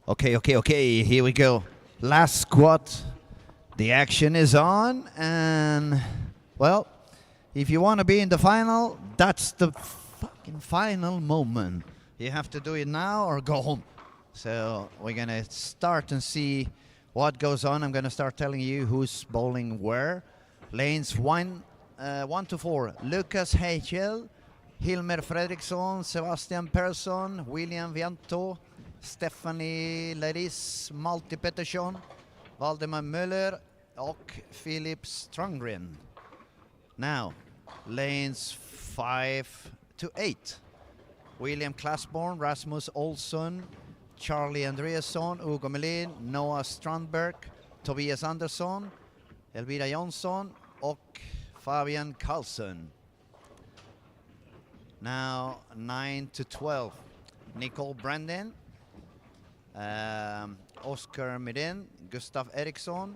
Okay. Here we go. Last squat. The action is on, and well, if you want to be in the final, that's the fucking final moment. You have to do it now or go home. So we're gonna start and see what goes on. I'm gonna start telling you who's bowling where. Lanes 1 to 4. Lucas Heichel, Hilmer Fredriksson, Sebastian Persson, William Vianto, Stephanie Laris, Malte Pettersson, Valdemar Möller och Philip Strömgren. Now, lanes 5 to 8. William Classborn, Rasmus Olsson, Charlie Andreasson, Hugo Melin, Noah Strandberg, Tobias Andersson, Elvira Jonsson och Fabian Karlsson. Now 9 to 12. Nicole Brandon, Oscar Midin, Gustav Eriksson,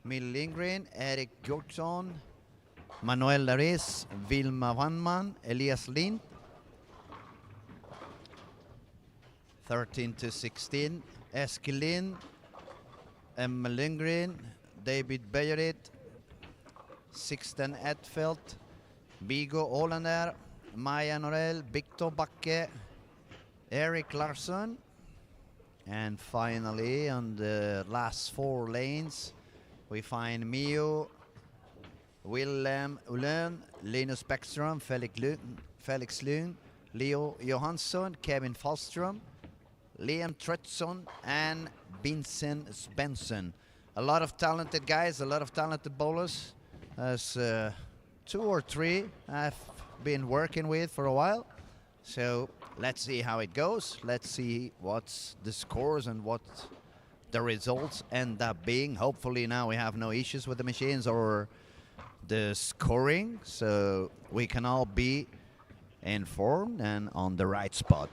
Mill Lindgren, Erik Björksson, Manuel Laris, Vilma Wannman, Elias Lind. 13 to 16. Eskil Lind, Emma Lindgren, David Bejerit, Sixten Edfeldt, Bigo Olander, Maja Norell, Victor Backe, Eric Larsson. And finally, on the last 4 lanes, we find Mio, Willem Ullön, Linus Bäckström, Felix Lund, Leo Johansson, Kevin Fallström, Liam Tretson, and Vincent Svensson. A lot of talented guys, a lot of talented bowlers. There's 2 or 3 I've been working with for a while. So let's see how it goes. Let's see what's the scores and what the results end up being. Hopefully now we have no issues with the machines or the scoring, so we can all be informed and on the right spot.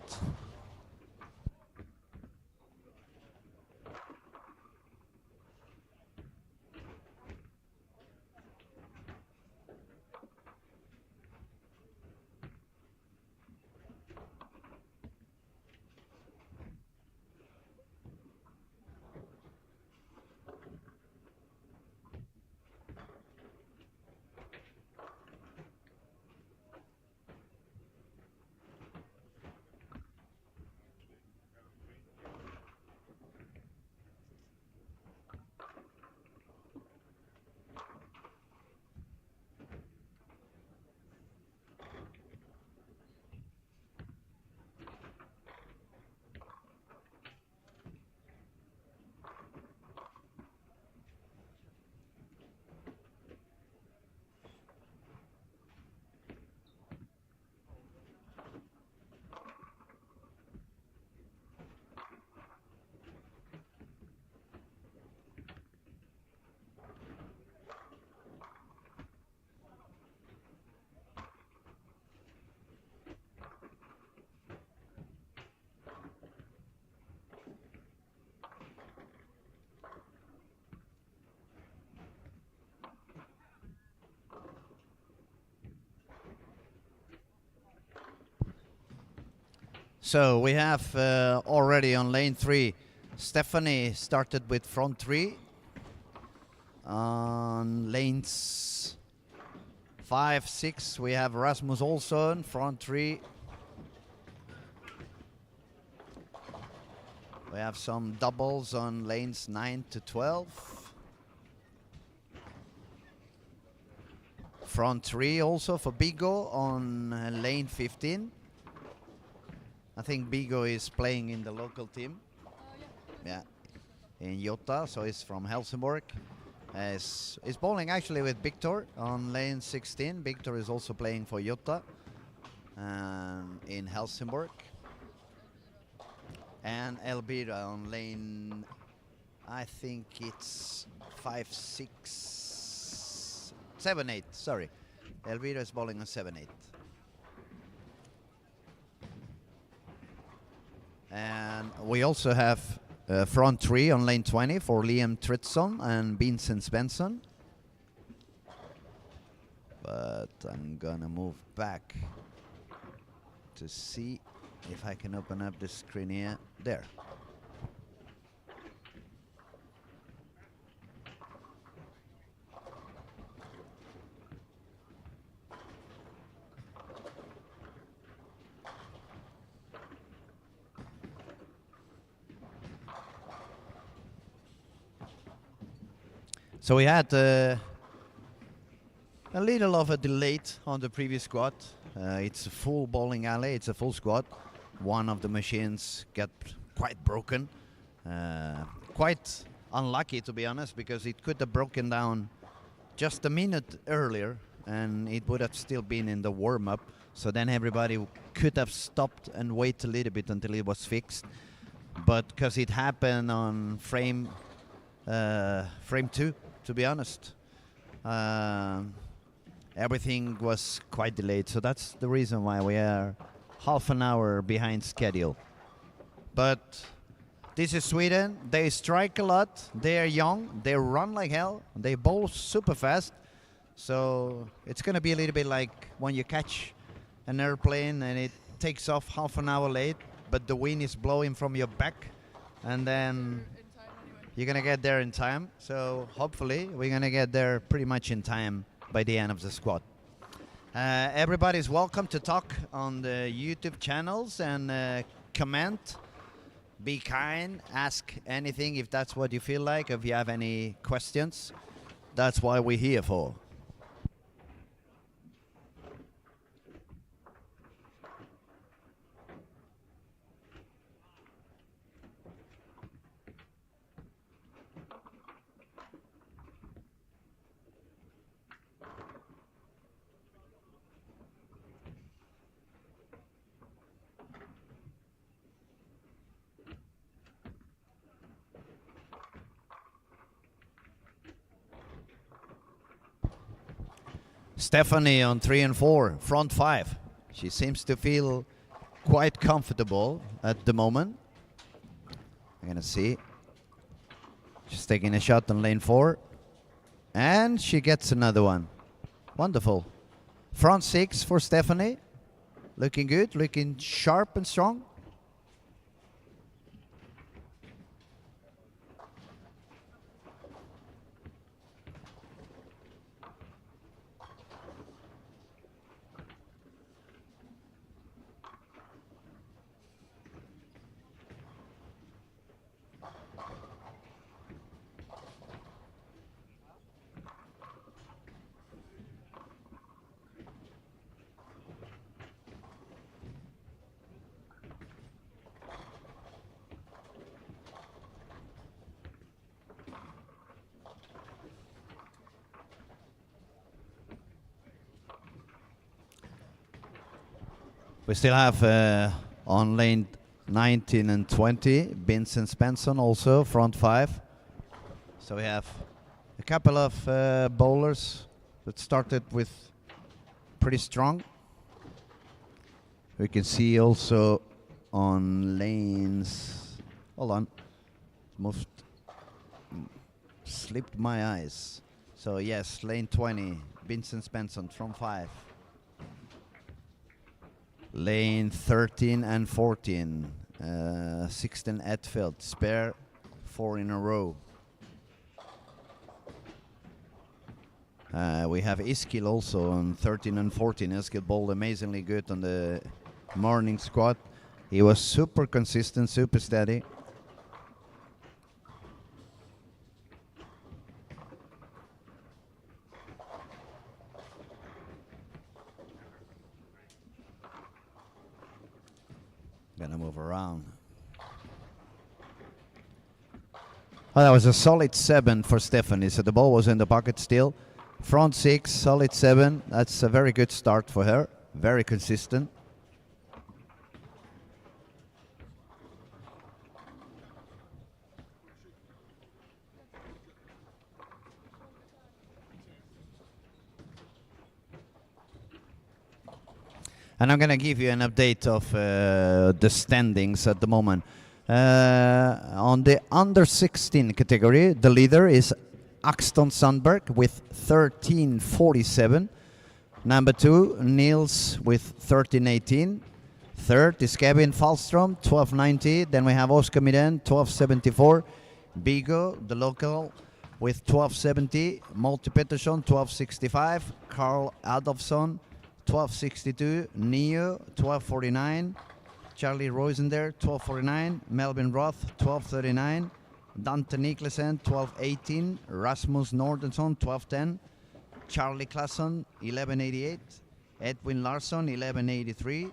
So we have already on lane 3, Stephanie started with front 3. On lanes 5, 6, we have Rasmus Olsson, front 3. We have some doubles on lanes 9 to 12. Front 3 also for Bigo on lane 15. I think Bigo is playing in the local team. Yeah, in Jota, so he's from Helsingborg. He's bowling actually with Victor on lane 16. Victor is also playing for Jota in Helsingborg. And Elvira on lane, I think it's 5, 6, 7, 8, sorry. Elvira is bowling on 7, 8. And we also have front 3 on lane 20 for Liam Tritson and Vincent Svensson. But I'm gonna move back to see if I can open up the screen here. There. So we had a little of a delay on the previous squat. It's a full bowling alley, it's a full squat. One of the machines got quite broken. Quite unlucky, to be honest, because it could have broken down just a minute earlier and it would have still been in the warm-up. So then everybody could have stopped and wait a little bit until it was fixed. But because it happened on frame 2, to be honest, everything was quite delayed. So that's the reason why we are half an hour behind schedule. But this is Sweden. They strike a lot. They are young. They run like hell. They bowl super fast. So it's going to be a little bit like when you catch an airplane and it takes off half an hour late, but the wind is blowing from your back, and then you're going to get there in time. So hopefully we're going to get there pretty much in time by the end of the squad. Everybody's welcome to talk on the YouTube channels and comment. Be kind, ask anything if that's what you feel like, if you have any questions. That's what we're here for. Stephanie on 3 and 4, front 5. She seems to feel quite comfortable at the moment. I'm gonna see. She's taking a shot on lane 4. And she gets another one. Wonderful. Front 6 for Stephanie. Looking good, looking sharp and strong. We still have on lane 19 and 20, Vincent Spenson also, front 5. So we have a couple of bowlers that started with pretty strong. We can see also on lanes, hold on, moved, slipped my eyes. So yes, lane 20, Vincent Spenson, front 5. Lane 13 and 14, 16 Edfield, spare 4 in a row. We have Iskil also on 13 and 14. Iskil bowled amazingly good on the morning squad. He was super consistent, super steady. Gonna move around. Well, that was a solid 7 for Stephanie, so the ball was in the pocket still. Front 6, solid 7. That's a very good start for her. Very consistent. And I'm going to give you an update of the standings at the moment. On the under 16 category, the leader is Axton Sandberg with 13.47. Number 2, Niels with 13.18. Third is Kevin Falstrom, 12.90. Then we have Oscar Miren, 12.74. Bigo, the local, with 12.70. Multi Pettersson, 12.65. Carl Adolfsson, 12.62. Neo, 12.49. Charlie Roisender, 12.49. Melvin Roth, 12.39. Dante Niklesen, 12.18. Rasmus Nordenson, 12.10. Charlie Claesson, 11.88. Edwin Larsson, 11.83.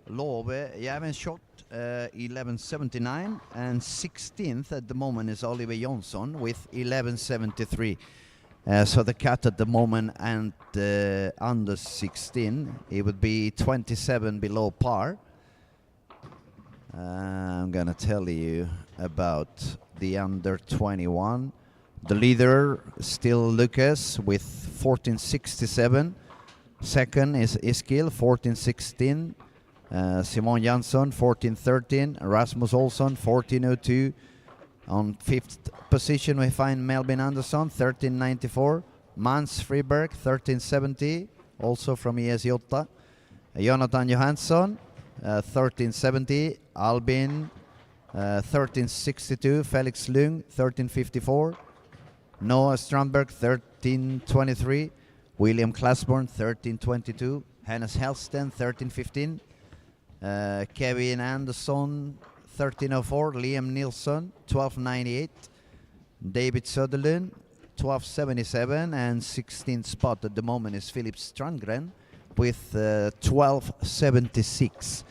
Love Jävenshot, 11.79. And 16th at the moment is Oliver Jonsson with 11.73. So the cut at the moment and under 16, it would be 27 below par. I'm gonna tell you about the under 21. The leader still Lucas with 14.67. Second is Iskil, 14.16. Simon Jansson, 14.13. Rasmus Olsson, 14.02. On fifth position, we find Melvin Andersson, 13.94. Mans Friberg, 13.70, also from ESJ. Jonathan Johansson, 13.70. Albin, 13.62. Felix Lung, 13.54. Noah Strandberg, 13.23. William Claesborn, 13.22. Hannes Helston, 13.15. Kevin Anderson, 13.04. Liam Nilsson, 12.98. David Söderlund, 12.77. And 16th spot at the moment is Philip Strandgren with 12.76.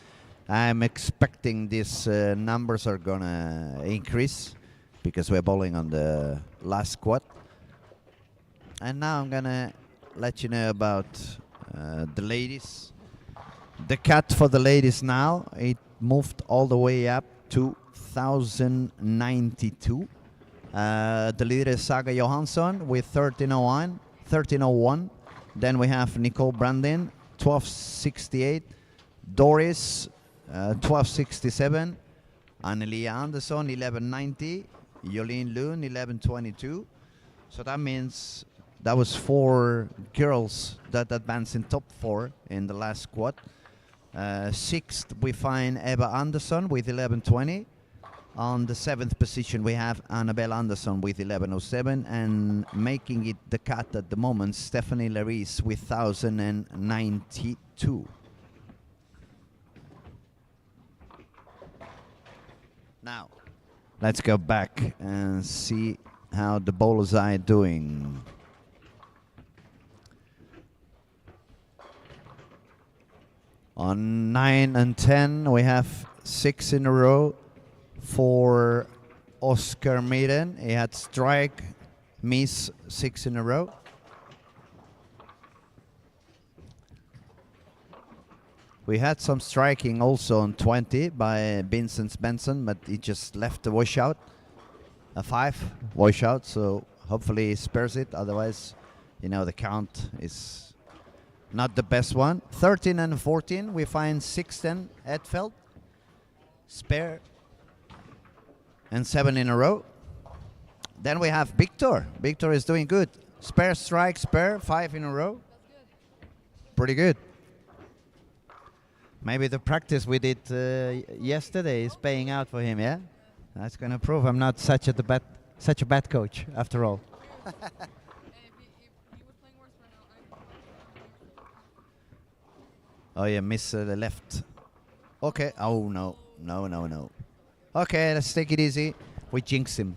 I'm expecting these numbers are gonna increase because we're bowling on the last squad. And now I'm gonna let you know about the ladies. The cut for the ladies now, it moved all the way up to 1,092. The leader is Saga Johansson with 13.01. Then we have Nicole Brandin, 12.68. Doris, 12.67. Annelia Andersson, 11.90. Jolene Lund, 11.22. So that means that was 4 girls that advanced in top 4 in the last squad. Sixth, we find Eva Andersson with 11.20. On the 7th position, we have Annabelle Andersson with 11.07. And making it the cut at the moment, Stephanie Laris with 1,092. Now, let's go back and see how the bowlers are doing. On 9 and 10, we have 6 in a row for Oscar Meeden. He had strike, miss 6 in a row. We had some striking also on 20 by Vincent Benson, but he just left the washout. A 5 washout, so hopefully he spares it. Otherwise, you know, the count is not the best one. 13 and 14, we find Sixten Edfeld, spare, and 7 in a row. Then we have Victor. Victor is doing good. Spare, strike, spare, 5 in a row. Pretty good. Maybe the practice we did yesterday is paying out for him, yeah? That's going to prove I'm not such a bad coach, after all. Oh, yeah, miss the left. Okay. Oh, no. No. Okay, let's take it easy. We jinxed him.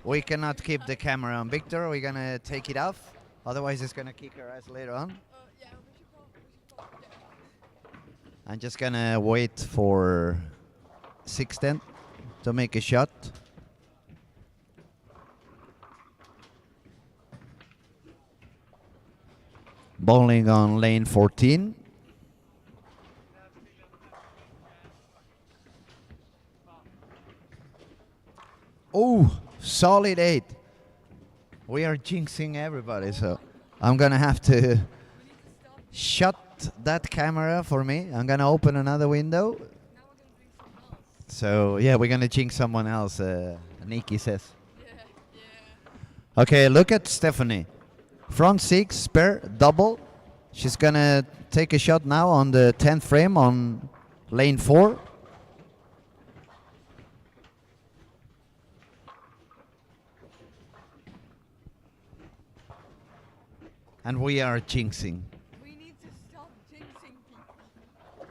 We cannot keep the camera on Victor. We're going to take it off. Otherwise, it's going to kick our ass later on. I'm just going to wait for Sixten to make a shot. Bowling on lane 14. Oh, solid 8. We are jinxing everybody, so I'm gonna have to shut that camera for me. I'm gonna open another window. So yeah, we're gonna jinx someone else, Nikki says. Okay, look at Stephanie. Front 6, spare, double. She's gonna take a shot now on the 10th frame on lane 4. And we are jinxing. We need to stop jinxing people.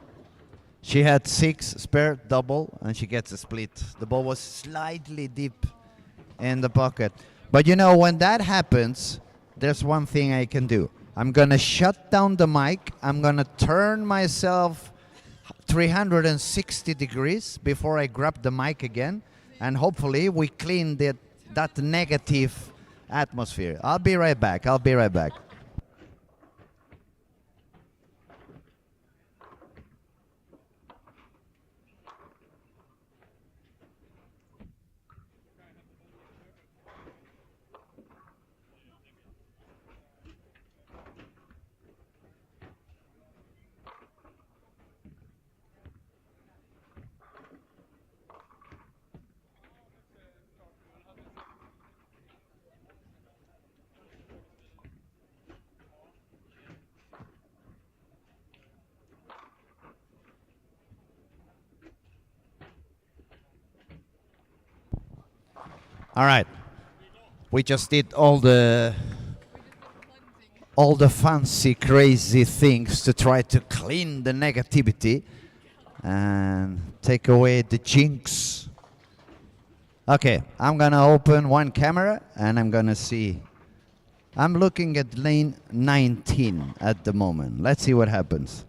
She had 6 spare double, and she gets a split. The ball was slightly deep in the pocket. But you know, when that happens, there's one thing I can do. I'm going to shut down the mic. I'm going to turn myself 360 degrees before I grab the mic again. And hopefully we clean that negative atmosphere. I'll be right back. I'll be right back. All right. We just did all the fancy, crazy things to try to clean the negativity and take away the jinx. Okay, I'm gonna open one camera and I'm gonna see. I'm looking at lane 19 at the moment. Let's see what happens.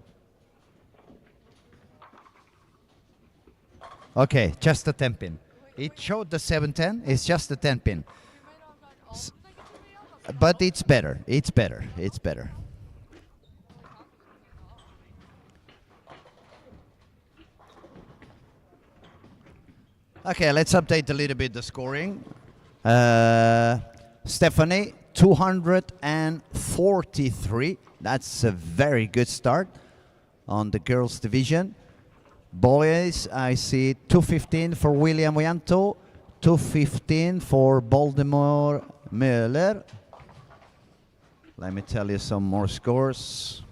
Okay, just a 10 pin. It showed the 710. It's just a 10 pin. But it's better. It's better. It's better. Okay, let's update a little bit the scoring. Stephanie, 243. That's a very good start on the girls division. Boys, I see 215 for William Wianto, 215 for Baltimore Möller. Let me tell you some more scores.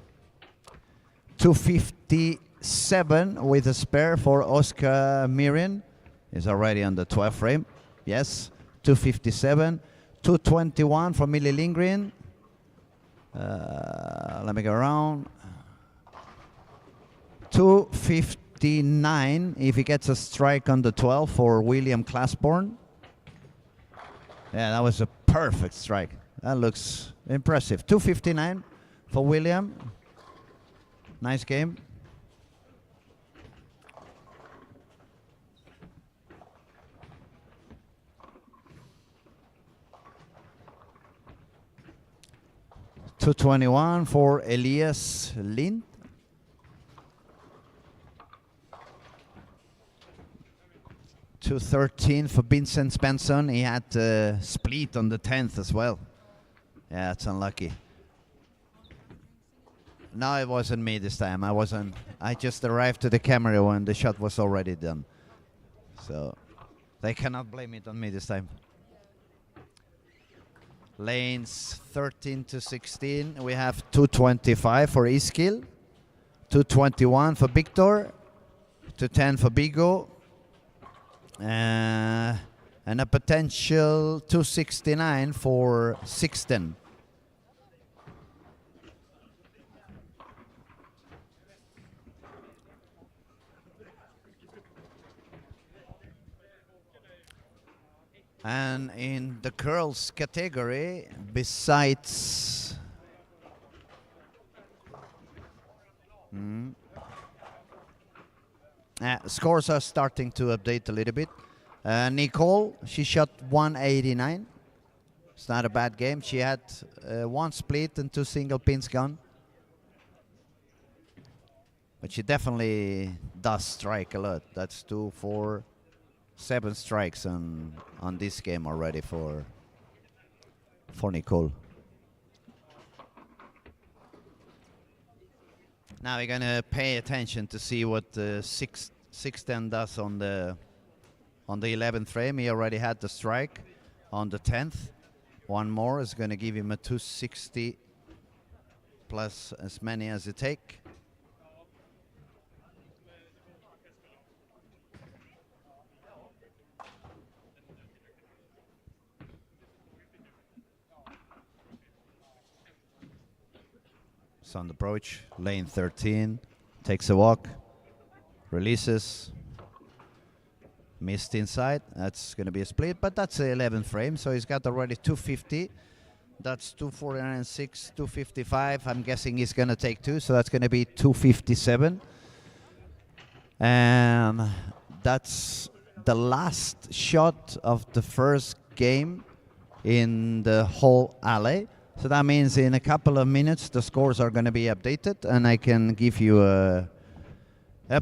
257 with a spare for Oscar Mirin. Is already on the 12 frame. Yes, 257. 221 for Millie Lindgren. Let me go around. 259 if he gets a strike on the 12 for William Classborn. Yeah, that was a perfect strike. That looks impressive. 259 for William. Nice game. $221 for Elias Lind. $213 for Vincent Spenson. He had a split on the 10th as well. Yeah, it's unlucky. No, it wasn't me this time. I just arrived to the camera when the shot was already done. So they cannot blame it on me this time. Lanes 13 to 16. We have 225 for Iskil, 221 for Victor, 210 for Bigo, and a potential 269 for Sixten. And in the girls category, besides scores are starting to update a little bit. Nicole, she shot 189. It's not a bad game. She had 1 split and 2 single pins gone. But she definitely does strike a lot. That's 2, 4, 7 strikes on this game already for Nicole. Now we're gonna pay attention to see what the 610 does on the 11th frame. He already had the strike on the 10th. One more is gonna give him a 260 plus as many as it take. On the approach, lane 13, takes a walk. Releases. Missed inside. That's going to be a split, but that's the 11th frame, so he's got already 250. That's 249.6, 255. I'm guessing he's going to take two, so that's going to be 257. And that's the last shot of the first game in the whole alley. So that means in a couple of minutes the scores are going to be updated, and I can give you a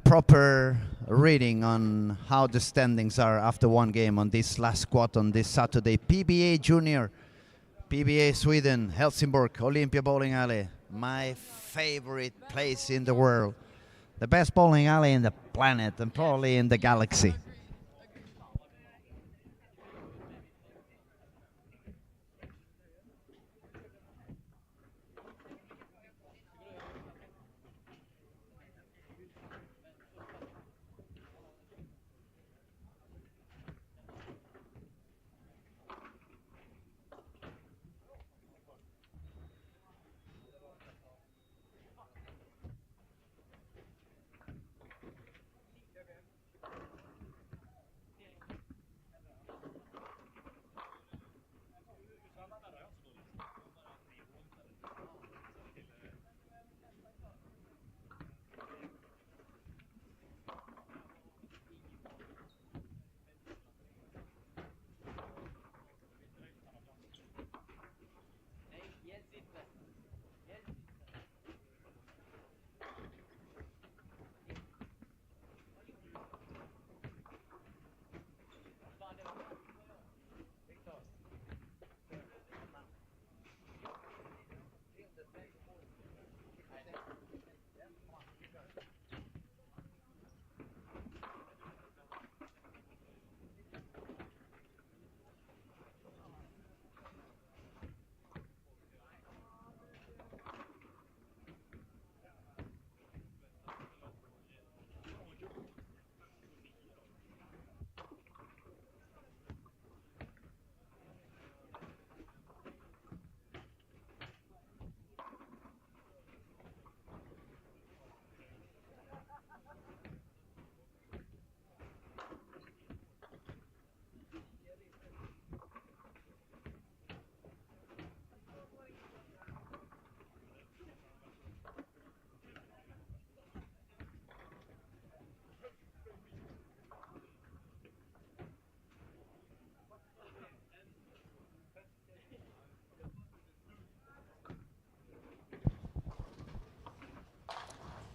proper reading on how the standings are after one game on this last squad on this Saturday. PBA Junior, PBA Sweden, Helsingborg, Olympia Bowling Alley. My favorite place in the world. The best bowling alley in the planet and probably in the galaxy.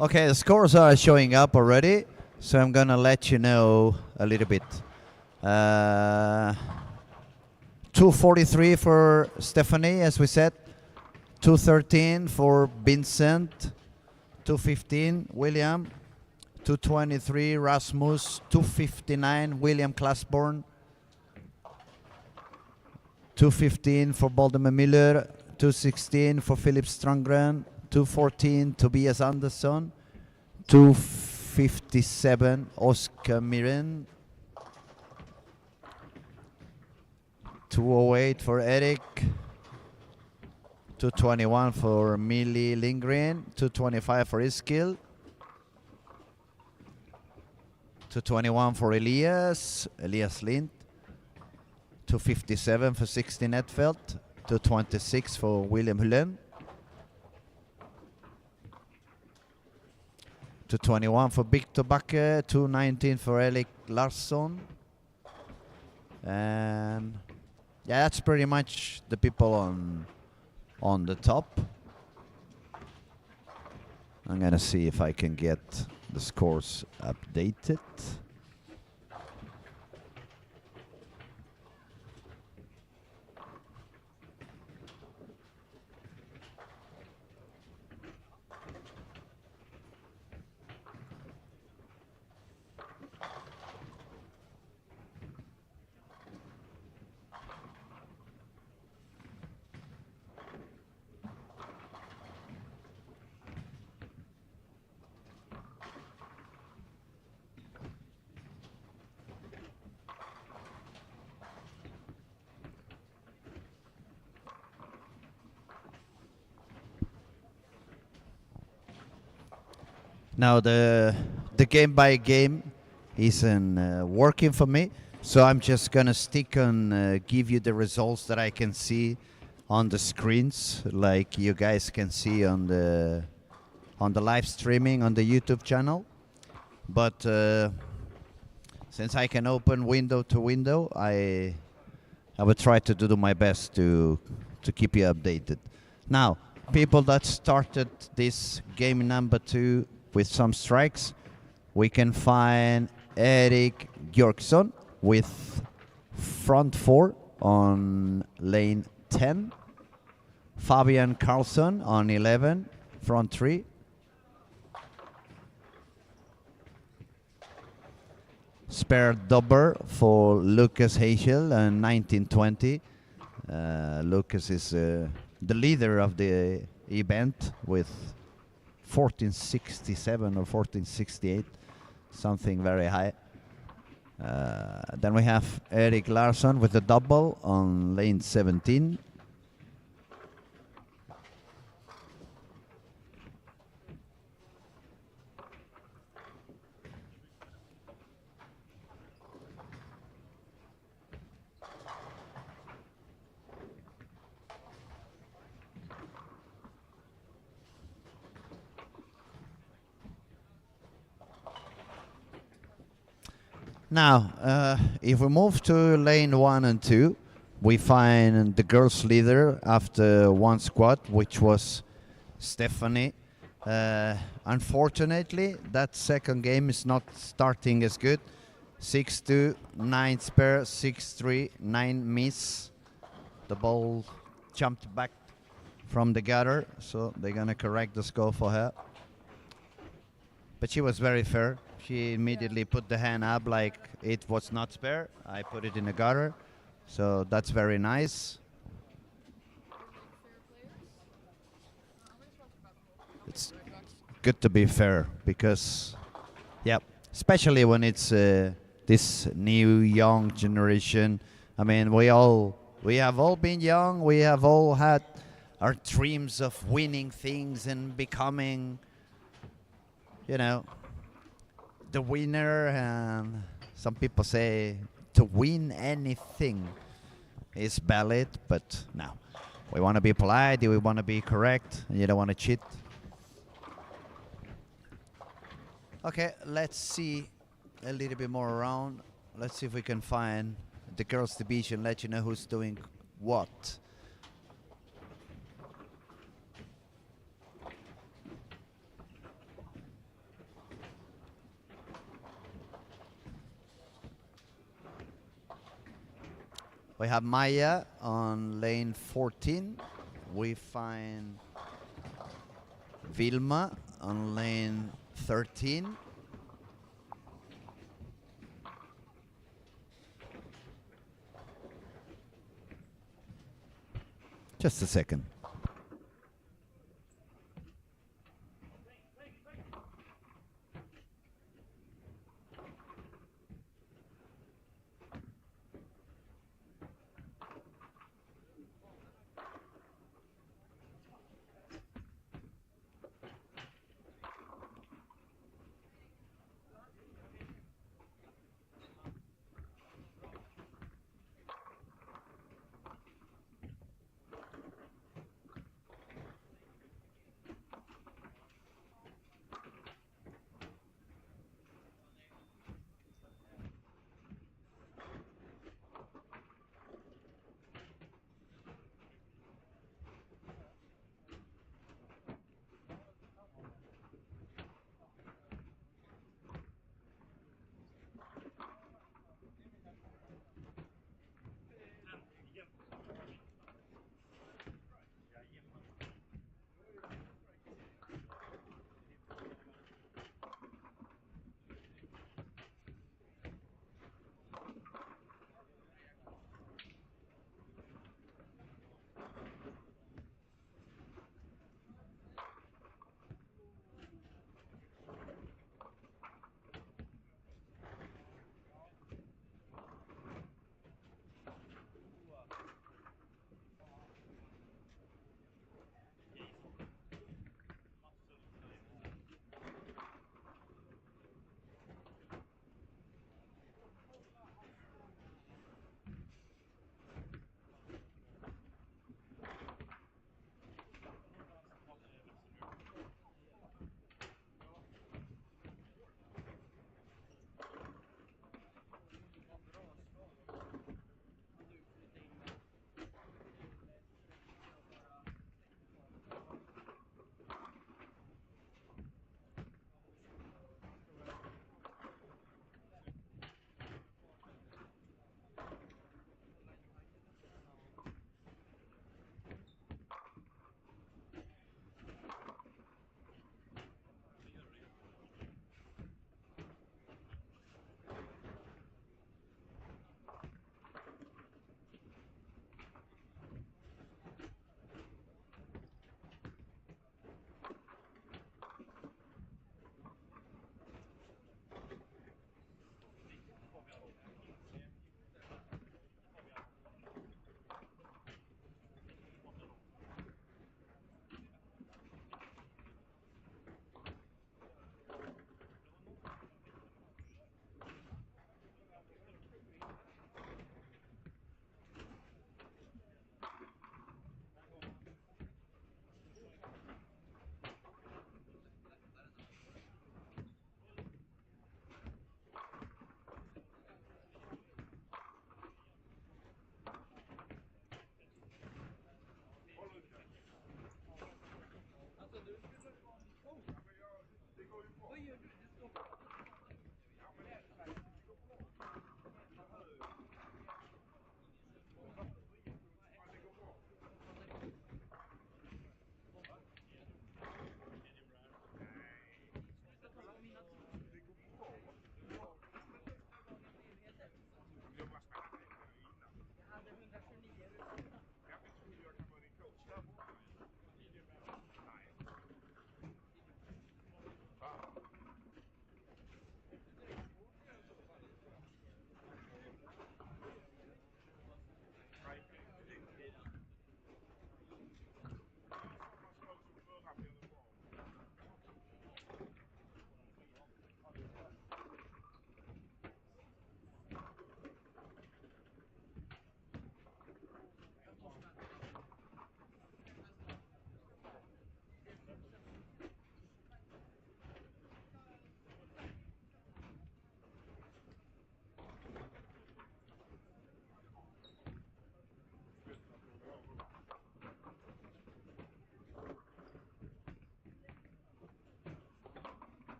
Okay, the scores are showing up already, so I'm gonna let you know a little bit. 243 for Stephanie, as we said. 213 for Vincent. 215 William. 223 Rasmus. 259 William Classborn. 215 for Baltimore Miller. 216 for Philip Strandgren. 214 Tobias Andersson. 257 Oscar Miren. 208 for Eric. 221 for Millie Lindgren. 225 for Iskil. 221 for Elias Lind. 257 for 16 Edfeldt. 226 for William Hulem. 221 for Victor Backe. 219 for Erik Larsson. And yeah, that's pretty much the people on the top. I'm gonna see if I can get the scores updated. Now the the game by game isn't working for me. So I'm just gonna stick on give you the results that I can see on the screens, like you guys can see on the live streaming on the YouTube channel. But since I can open window to window, I will try to do my best to keep you updated. Now, people that started this game number 2 with some strikes, we can find Erik Björksson with front 4 on lane 10, Fabian Karlsson on 11, front 3, spare double for Lucas Hagel and 1920. Lucas is the leader of the event with 1467 or 1468, something very high. Then we have Erik Larsson with a double on lane 17. Now, if we move to lane 1 and 2, we find the girls' leader after one squad, which was Stephanie. Unfortunately, that second game is not starting as good. 6-2, 9 spare, 6-3, 9 miss. The ball jumped back from the gutter, so they're going to correct the score for her. But she was very fair. She immediately put the hand up like it was not spare. I put it in the gutter, so that's very nice. It's good to be fair because, yeah, especially when it's this new young generation. I mean, we have all been young. We have all had our dreams of winning things and becoming, you know, the winner. And some people say to win anything is valid, but no. We want to be polite. We want to be correct. And you don't want to cheat. Okay, let's see a little bit more around. Let's see if we can find the girls' division, let you know who's doing what. We have Maya on lane 14. We find Vilma on lane 13. Just a second.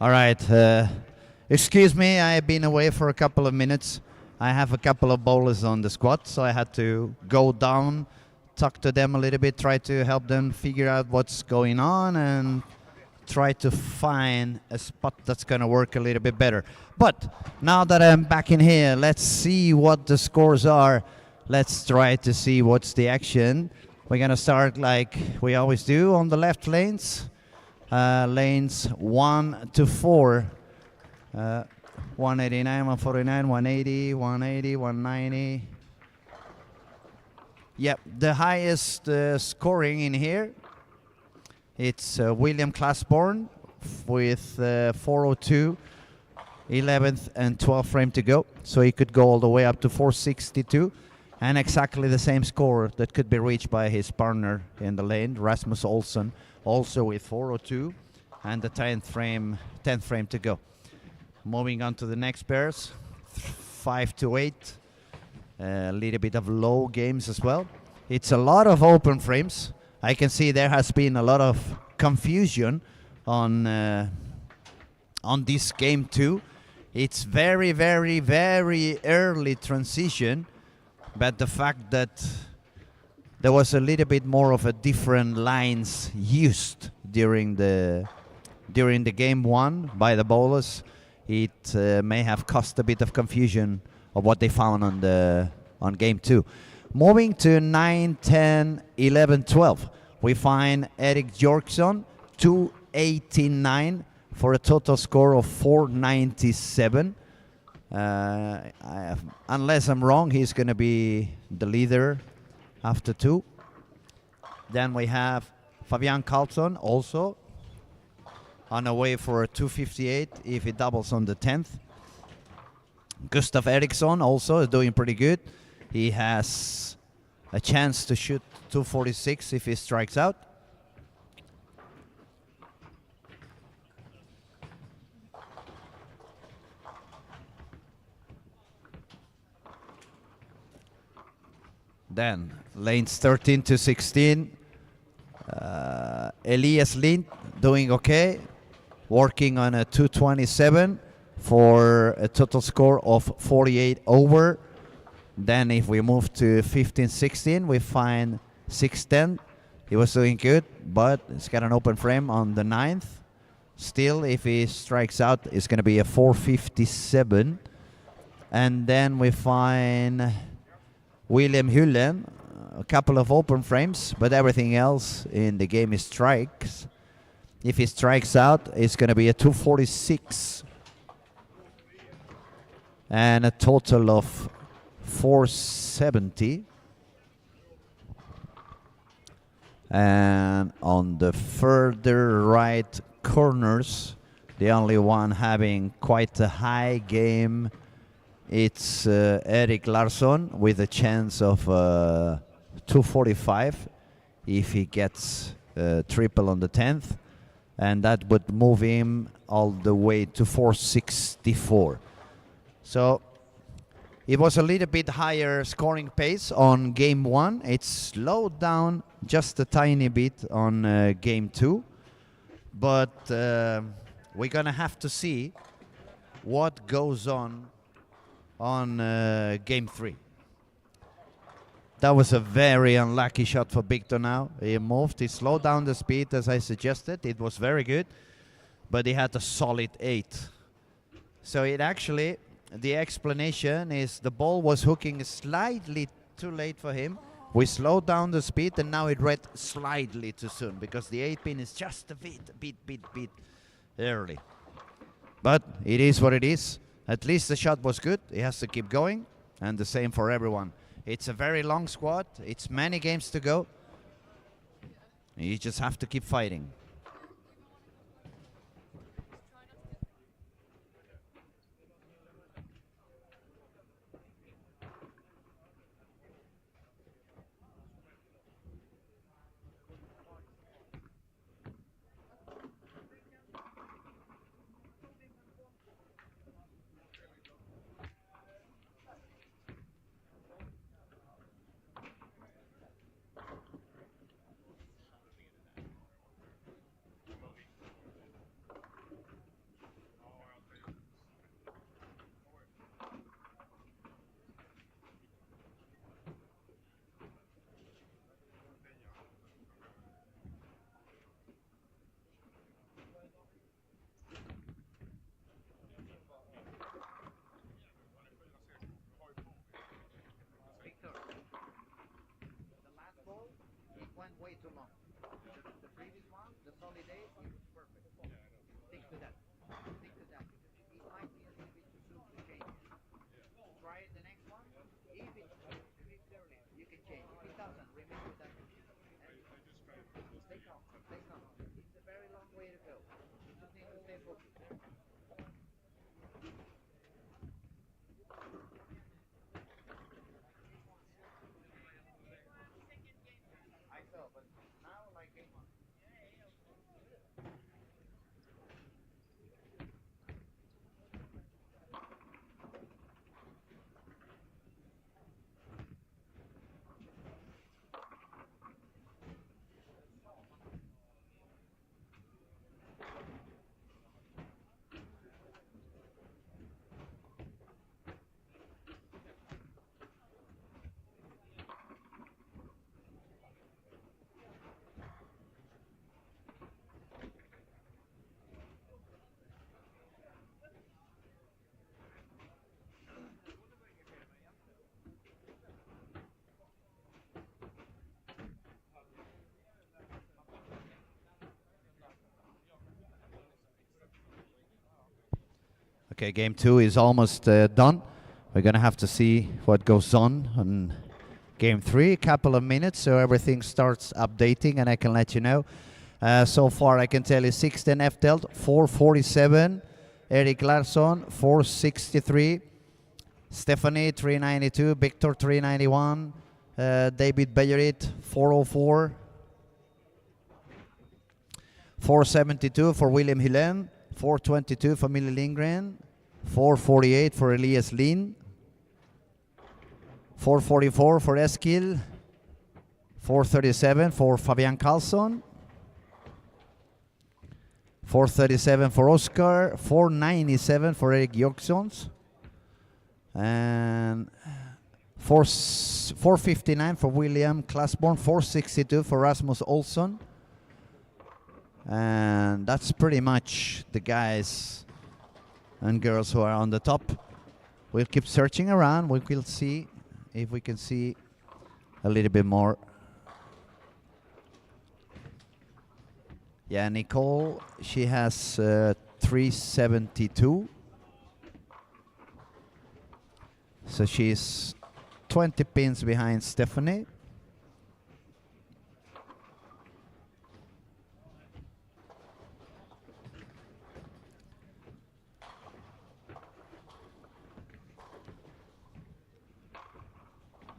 All right. Excuse me, I have been away for a couple of minutes. I have a couple of bowlers on the squad, so I had to go down, talk to them a little bit, try to help them figure out what's going on, and try to find a spot that's going to work a little bit better. But now that I'm back in here, let's see what the scores are. Let's try to see what's the action. We're going to start like we always do on the left lanes. Lanes 1 to 4. 189, 149, 180, 180, 190. Yep, the highest scoring in here, it's William Classborn with 402, 11th and 12th frame to go. So he could go all the way up to 462. And exactly the same score that could be reached by his partner in the lane, Rasmus Olsen, also with 402 and the 10th frame to go. Moving on to the next pairs, 5 to 8. A little bit of low games as well. It's a lot of open frames. I can see there has been a lot of confusion on this game too. It's very, very, very early transition, but the fact that there was a little bit more of a different lines used during the game one by the bowlers, it may have caused a bit of confusion of what they found on game two. Moving to 9, 10, 11, 12, we find Erik Jorksson, 289 for a total score of 497. Unless I'm wrong, he's going to be the leader after 2. Then we have Fabian Karlsson also on the way for a 258 if he doubles on the 10th. Gustav Eriksson also is doing pretty good. He has a chance to shoot 246 if he strikes out. Then lanes 13 to 16. Elias Lind doing okay, working on a 227 for a total score of 48 over. Then if we move to 15-16, we find 610. He was doing good, but he's got an open frame on the 9th. Still, if he strikes out, it's going to be a 457. And then we find William Hullen, a couple of open frames, but everything else in the game is strikes. If he strikes out, it's going to be a 246. And a total of 470. And on the further right corners, the only one having quite a high game, it's Erik Larsson with a chance of 245 if he gets triple on the 10th. And that would move him all the way to 464. So it was a little bit higher scoring pace on game 1. It slowed down just a tiny bit on game 2. But we're going to have to see what goes on game 3. That was a very unlucky shot for Victor now. He moved, he slowed down the speed as I suggested. It was very good, but he had a solid 8. So it actually, the explanation is the ball was hooking slightly too late for him. We slowed down the speed and now it read slightly too soon because the 8 pin is just a bit early. But it is what it is. At least the shot was good. He has to keep going, and the same for everyone. It's a very long squad. It's many games to go. You just have to keep fighting. way too long. The previous one, the solid 8, is perfect. Stick to that. Stick to that. It might be a little bit too soon to change it. Try it the next one. If it fits early, you can change. If it doesn't, remember that. Stay calm. Stay calm. It's a very long way to go. You just need to stay focused. I saw, but now like game one. Okay, game 2 is almost done. We're going to have to see what goes on game 3. A couple of minutes, so everything starts updating, and I can let you know. So far, I can tell you 16 F dealt, 447. Erik Larsson, 463. Stephanie, 392. Victor, 391. David Bejerit, 404. 472 for William Hillem. 422 for Mille Lindgren, 448 for Elias Lin, 444 for Eskil, 437 for Fabian Karlsson, 437 for Oscar, 497 for Erik Jorksons, and 459 for William Klasborn, 462 for Rasmus Olsson. And that's pretty much the guys and girls who are on the top. We'll keep searching around. We will see if we can see a little bit more. Yeah, Nicole, she has 372. So she's 20 pins behind Stephanie.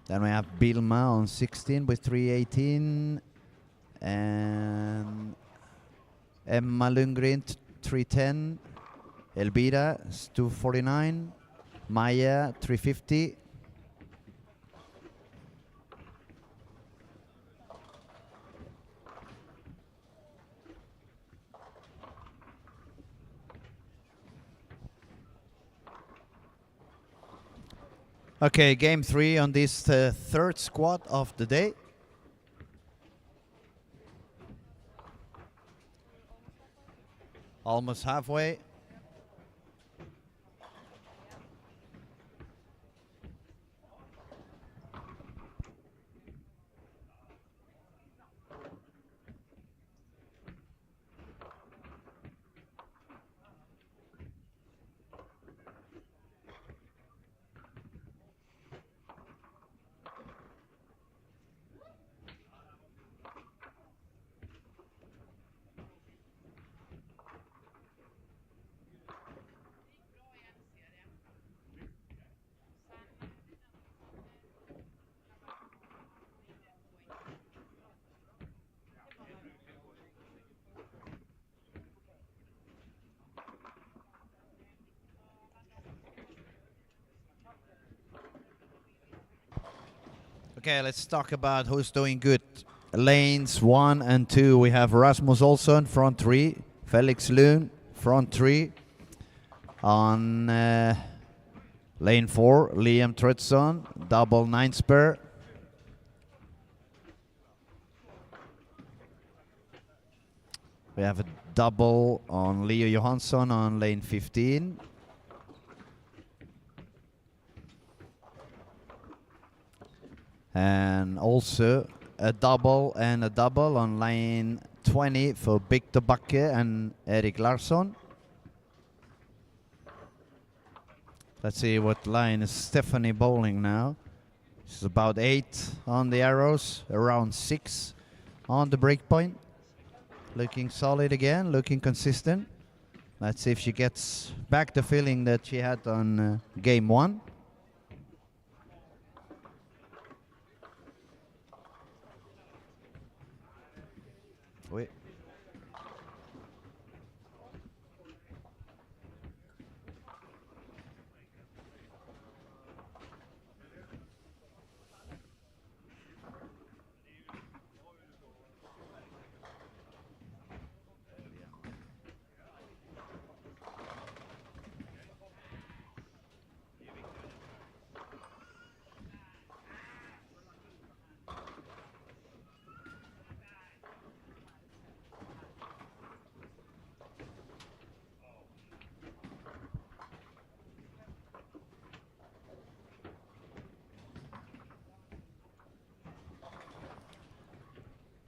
Then we have Bilma on 16 with 318. And Emma Lundgren, 310. Elvira, 249. Maya, 350. Okay, game 3 on this third squad of the day. Almost halfway. Okay, let's talk about who's doing good. Lanes 1 and 2, we have Rasmus Olsson, front 3. Felix Lund, front 3. On lane 4, Liam Tretson, double 9 spur. We have a double on Leo Johansson on lane 15. And also a double and a double on line 20 for Victor Backe and Erik Larsson. Let's see what line is Stephanie bowling now. She's about 8 on the arrows, around 6 on the break point. Looking solid again, looking consistent. Let's see if she gets back the feeling that she had on game 1. Wait.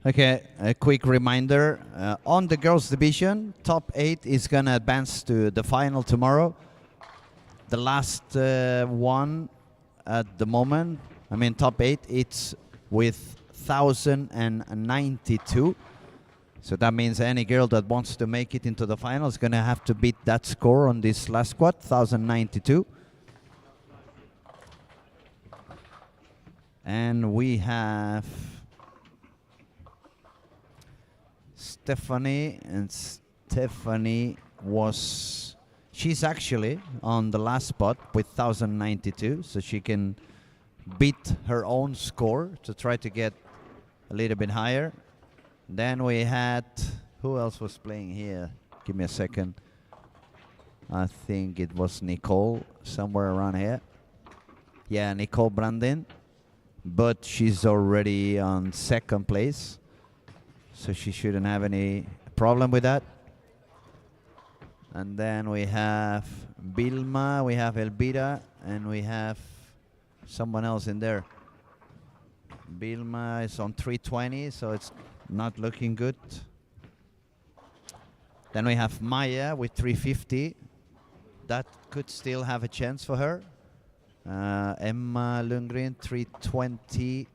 Okay, a quick reminder. On the girls division, top 8 is going to advance to the final tomorrow. The last one at the moment, I mean top 8, it's with 1,092. So that means any girl that wants to make it into the final is going to have to beat that score on this last squad, 1,092. And we have Stephanie, and Stephanie she's actually on the last spot with 1,092, so she can beat her own score to try to get a little bit higher. Then we had, who else was playing here? Give me a second. I think it was Nicole, somewhere around here. Yeah, Nicole Brandin, but she's already on 2nd place. So she shouldn't have any problem with that. And then we have Vilma, we have Elvira, and we have someone else in there. Vilma is on 320, so it's not looking good. Then we have Maya with 350. That could still have a chance for her. Emma Lundgren, 320,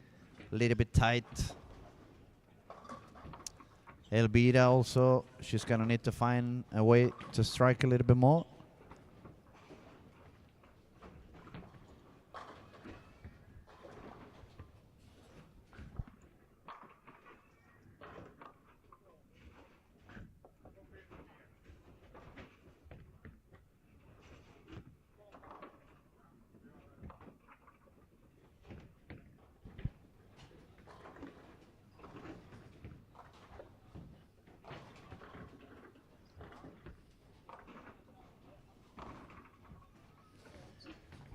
a little bit tight. Elvira also, she's going to need to find a way to strike a little bit more.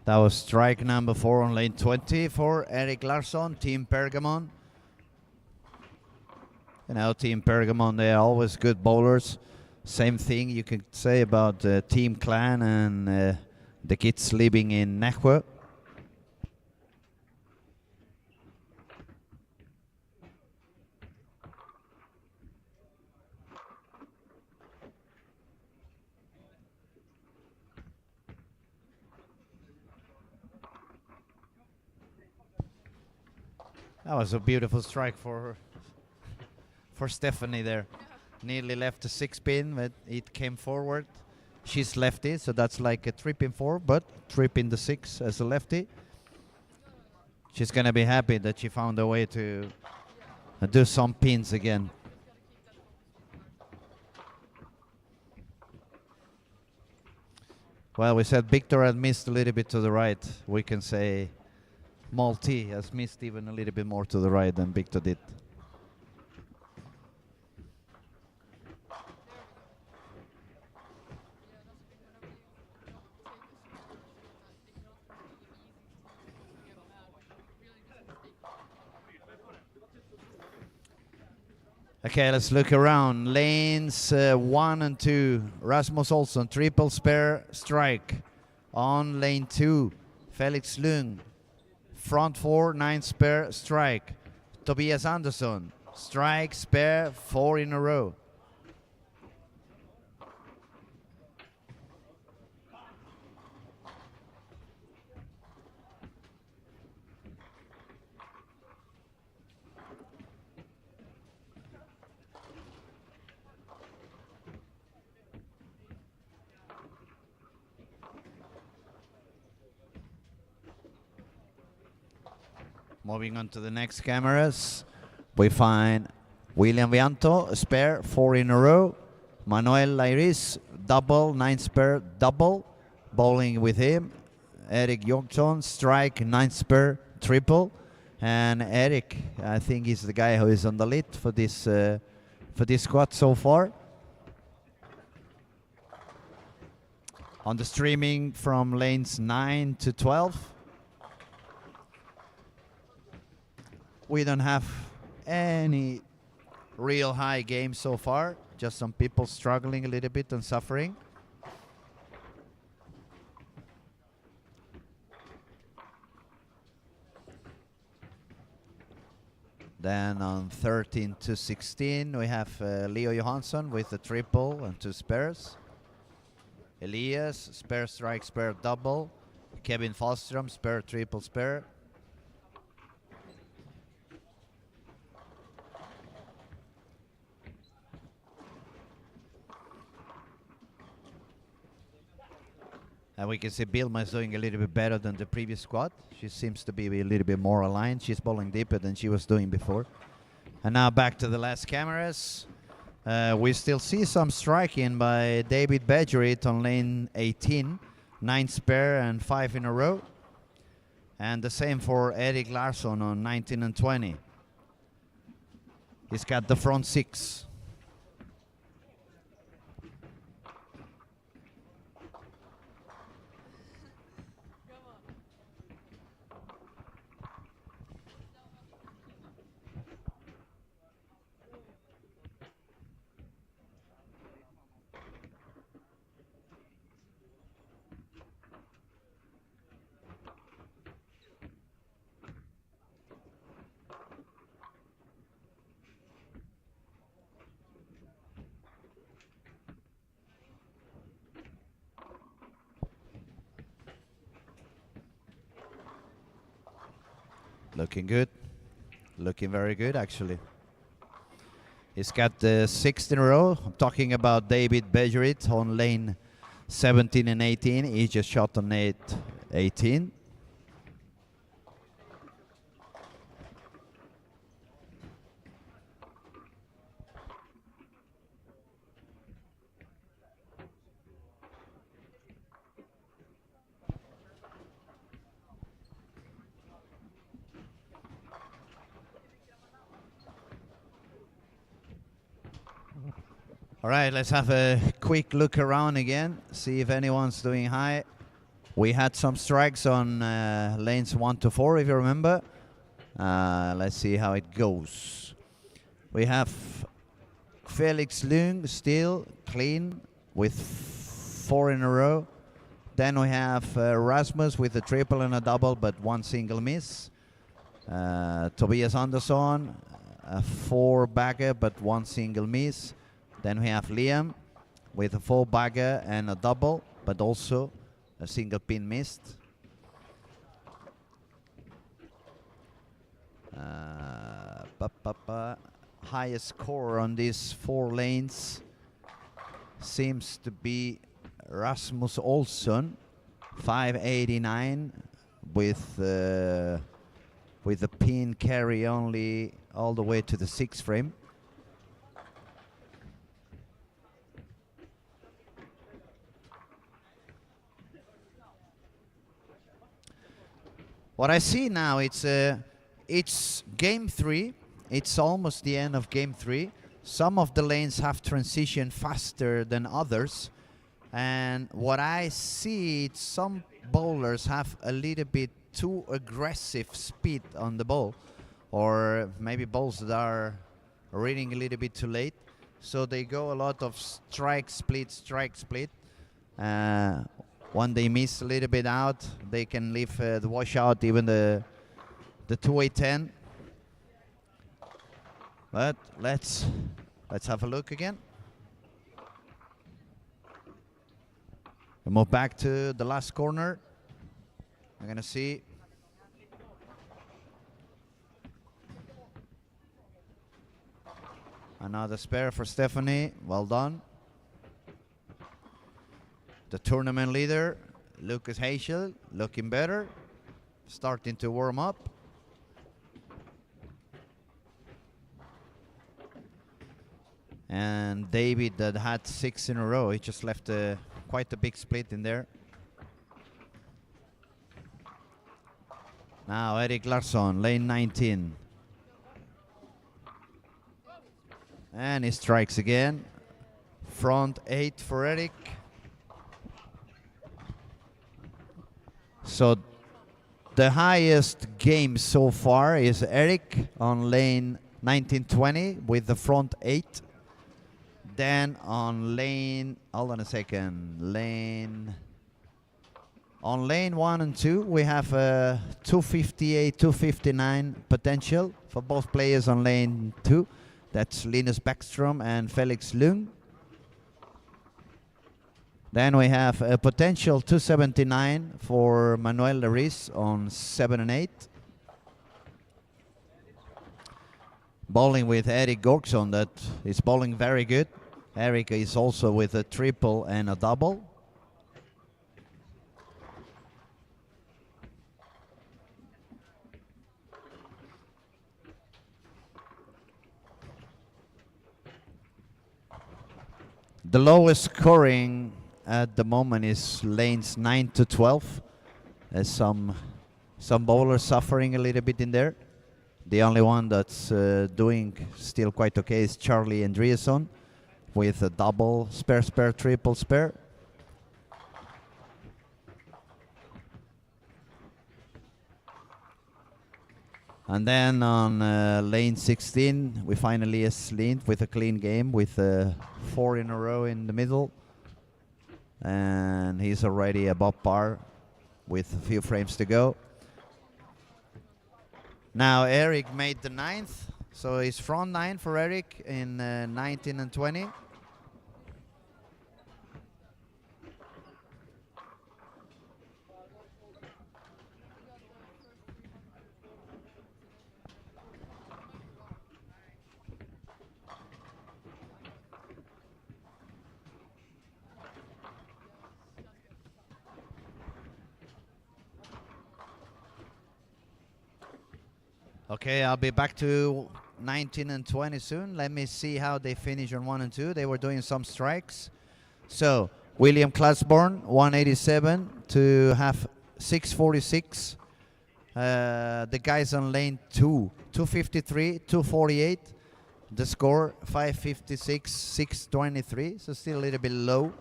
That was strike number 4 on lane 20 for Erik Larsson, Team Pergamon. You know, Team Pergamon, they are always good bowlers. Same thing you could say about Team Clan and the kids living in Nässjö. That was a beautiful strike for Stephanie there. Nearly left the 6-pin, but it came forward. She's lefty, so that's like a 3-pin 4, but 3-pin the 6 as a lefty. She's gonna be happy that she found a way to do some pins again. Well, we said Victor had missed a little bit to the right. We can say Malti has missed even a little bit more to the right than Victor did. Okay, let's look around. Lanes 1 and 2. Rasmus Olsson, triple spare strike. On lane 2, Felix Lung. Front 4, 9 spare strike. Tobias Andersson. Strike, spare, 4 in a row. Moving on to the next cameras, we find William Vianto, spare, 4 in a row. Manuel Lairis, double, 9 spare, double. Bowling with him. Eric Jonsson, strike, 9 spare, triple. And Eric, I think he's the guy who is on the lead for this squad so far. On the streaming from lanes 9 to 12. We don't have any real high games so far, just some people struggling a little bit and suffering. Then on 13 to 16 we have Leo Johansson with a triple and 2 spares. Elias, spare, strike, spare, double. Kevin Falstrom, spare, triple, spare. And we can see Bilma is doing a little bit better than the previous squad. She seems to be a little bit more aligned. She's bowling deeper than she was doing before. And now back to the last cameras. We still see some striking by David Badgerit on lane 18. 9 spare and 5 in a row. And the same for Eric Larsson on 19 and 20. He's got the front 6. Looking good. Looking very good, actually. He's got the 6th in a row. I'm talking about David Badgerit on lane 17 and 18. He just shot on 18. All right, let's have a quick look around again, see if anyone's doing high. We had some strikes on lanes 1 to 4, if you remember. Let's see how it goes. We have Felix Lung still clean with 4 in a row. Then we have Rasmus with a triple and a double, but 1 single miss. Tobias Andersson, a 4-bagger, but 1 single miss. Then we have Liam with a 4-bagger and a double, but also a single pin missed. Highest score on these 4 lanes seems to be Rasmus Olsson, 589, with the pin carry only all the way to the 6th frame. What I see now, it's game 3. It's almost the end of game 3. Some of the lanes have transitioned faster than others. And what I see, some bowlers have a little bit too aggressive speed on the ball. Or maybe balls that are reading a little bit too late. So they go a lot of strike, split, strike, split. When they miss a little bit out, they can leave the washout, even the 2-8-10. But let's have a look again. We move back to the last corner. We're gonna see. Another spare for Stephanie. Well done. The tournament leader, Lucas Heischel, looking better. Starting to warm up. And David, that had 6 in a row, he just left quite a big split in there. Now Erik Larsson, lane 19. And he strikes again. Front 8 for Erik. So the highest game so far is Erik on lane 19-20 with the front 8. Then on lane, hold on a second, on lane 1 and 2, we have a 258, 259 potential for both players on lane 2. That's Linus Bäckström and Felix Lung. Then we have a potential 279 for Manuel Lariz on 7 and 8. Bowling with Erik Gorksson, that is bowling very good. Erik is also with a triple and a double. The lowest scoring at the moment is lanes 9 to 12. There's some bowlers suffering a little bit in there. The only one that's doing still quite okay is Charlie Andreasson with a double, spare, spare, triple, spare. And then on lane 16, we finally has Lind with a clean game with 4 in a row in the middle. And he's already above par with a few frames to go. Now Erik made the 9th, so it's front 9 for Erik in 19 and 20. Okay, I'll be back to 19 and 20 soon. Let me see how they finish on 1 and 2. They were doing some strikes. So, William Klasborn, 187 to have 646. The guys on lane 2, 253, 248. The score, 556, 623. So still a little bit low.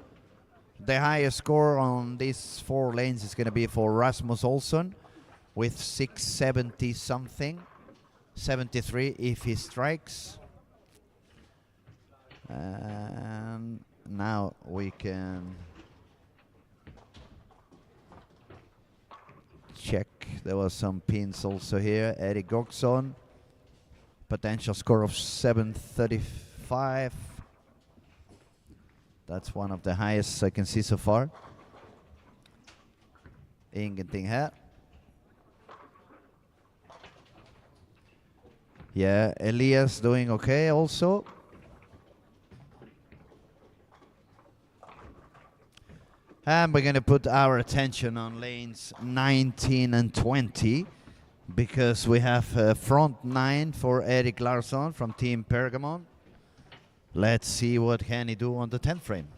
The highest score on these 4 lanes is going to be for Rasmus Olsson with 670 something. 73 if he strikes. And now we can check. There was some pins also here. Erik Gorksson, potential score of 735. That's one of the highest I can see so far. Ingenting här. Yeah, Elias doing okay also. And we're going to put our attention on lanes 19 and 20 because we have front 9 for Erik Larsson from Team Pergamon. Let's see what can he do on the 10th frame.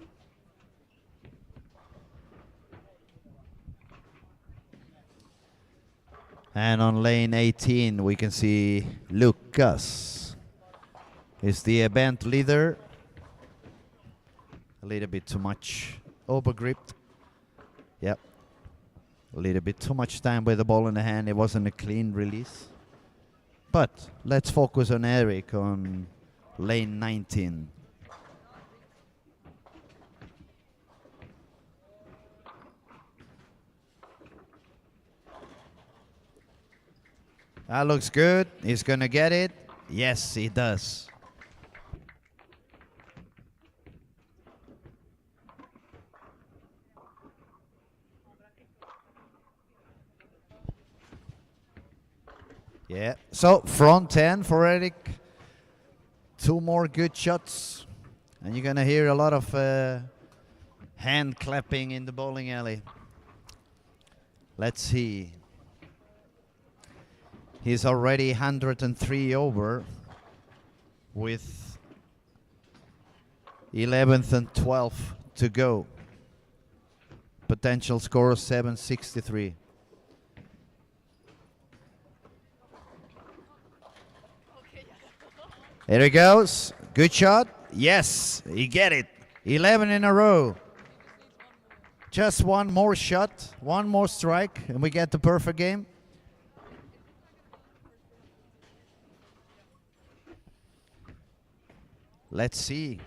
And on lane 18, we can see Lucas. He's the event leader. A little bit too much overgripped. Yep. A little bit too much time with the ball in the hand. It wasn't a clean release. But let's focus on Erik on lane 19. That looks good. He's going to get it. Yes, he does. Yeah. So front 10 for Eric. 2 more good shots. And you're going to hear a lot of hand clapping in the bowling alley. Let's see. He's already 103 over with 11th and 12th to go. Potential score 763. Here he goes. Good shot. Yes, he get it. 11 in a row. Just one more shot, one more strike, and we get the perfect game. Let's see.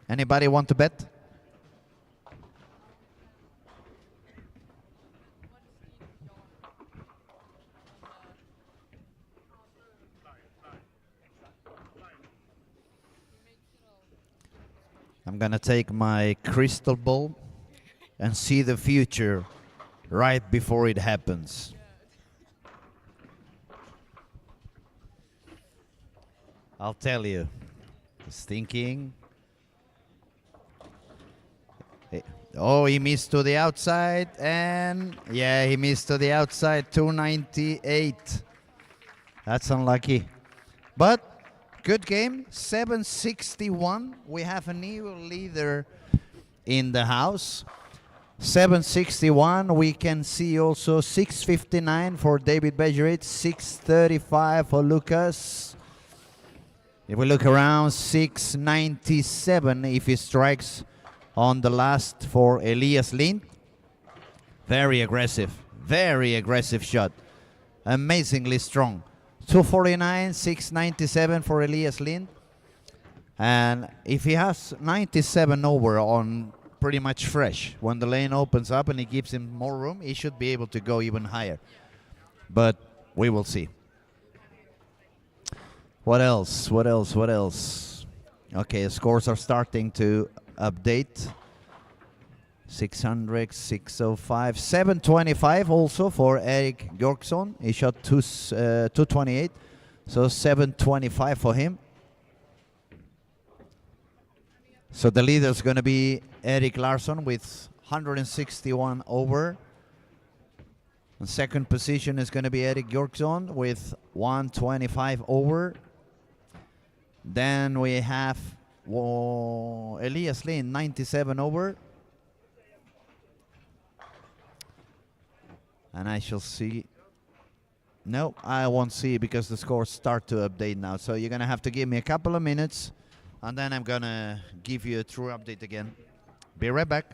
Anybody want to bet? I'm gonna take my crystal ball and see the future right before it happens. I'll tell you. He's thinking. Oh, he missed to the outside, and yeah, he missed to the outside, 298. That's unlucky. But good game, 761. We have a new leader in the house. 761. We can see also 659 for David Bejerit, 635 for Lucas. If we look around, 697 if he strikes on the last for Elias Lind. Very aggressive shot. Amazingly strong. 249, 697 for Elias Lind. And if he has 97 over on pretty much fresh, when the lane opens up and he gives him more room, he should be able to go even higher. But we will see. What else? Okay, scores are starting to update. 600, 605, 725 also for Erik Bjorksson. He shot 228, so 725 for him. So the leader is going to be Erik Larsson with 161 over. And second position is going to be Erik Bjorksson with 125 over. Then we have Elias Lind, 97 over. And I shall see. No, I won't see because the scores start to update now. So you're going to have to give me a couple of minutes, and then I'm going to give you a true update again. Be right back.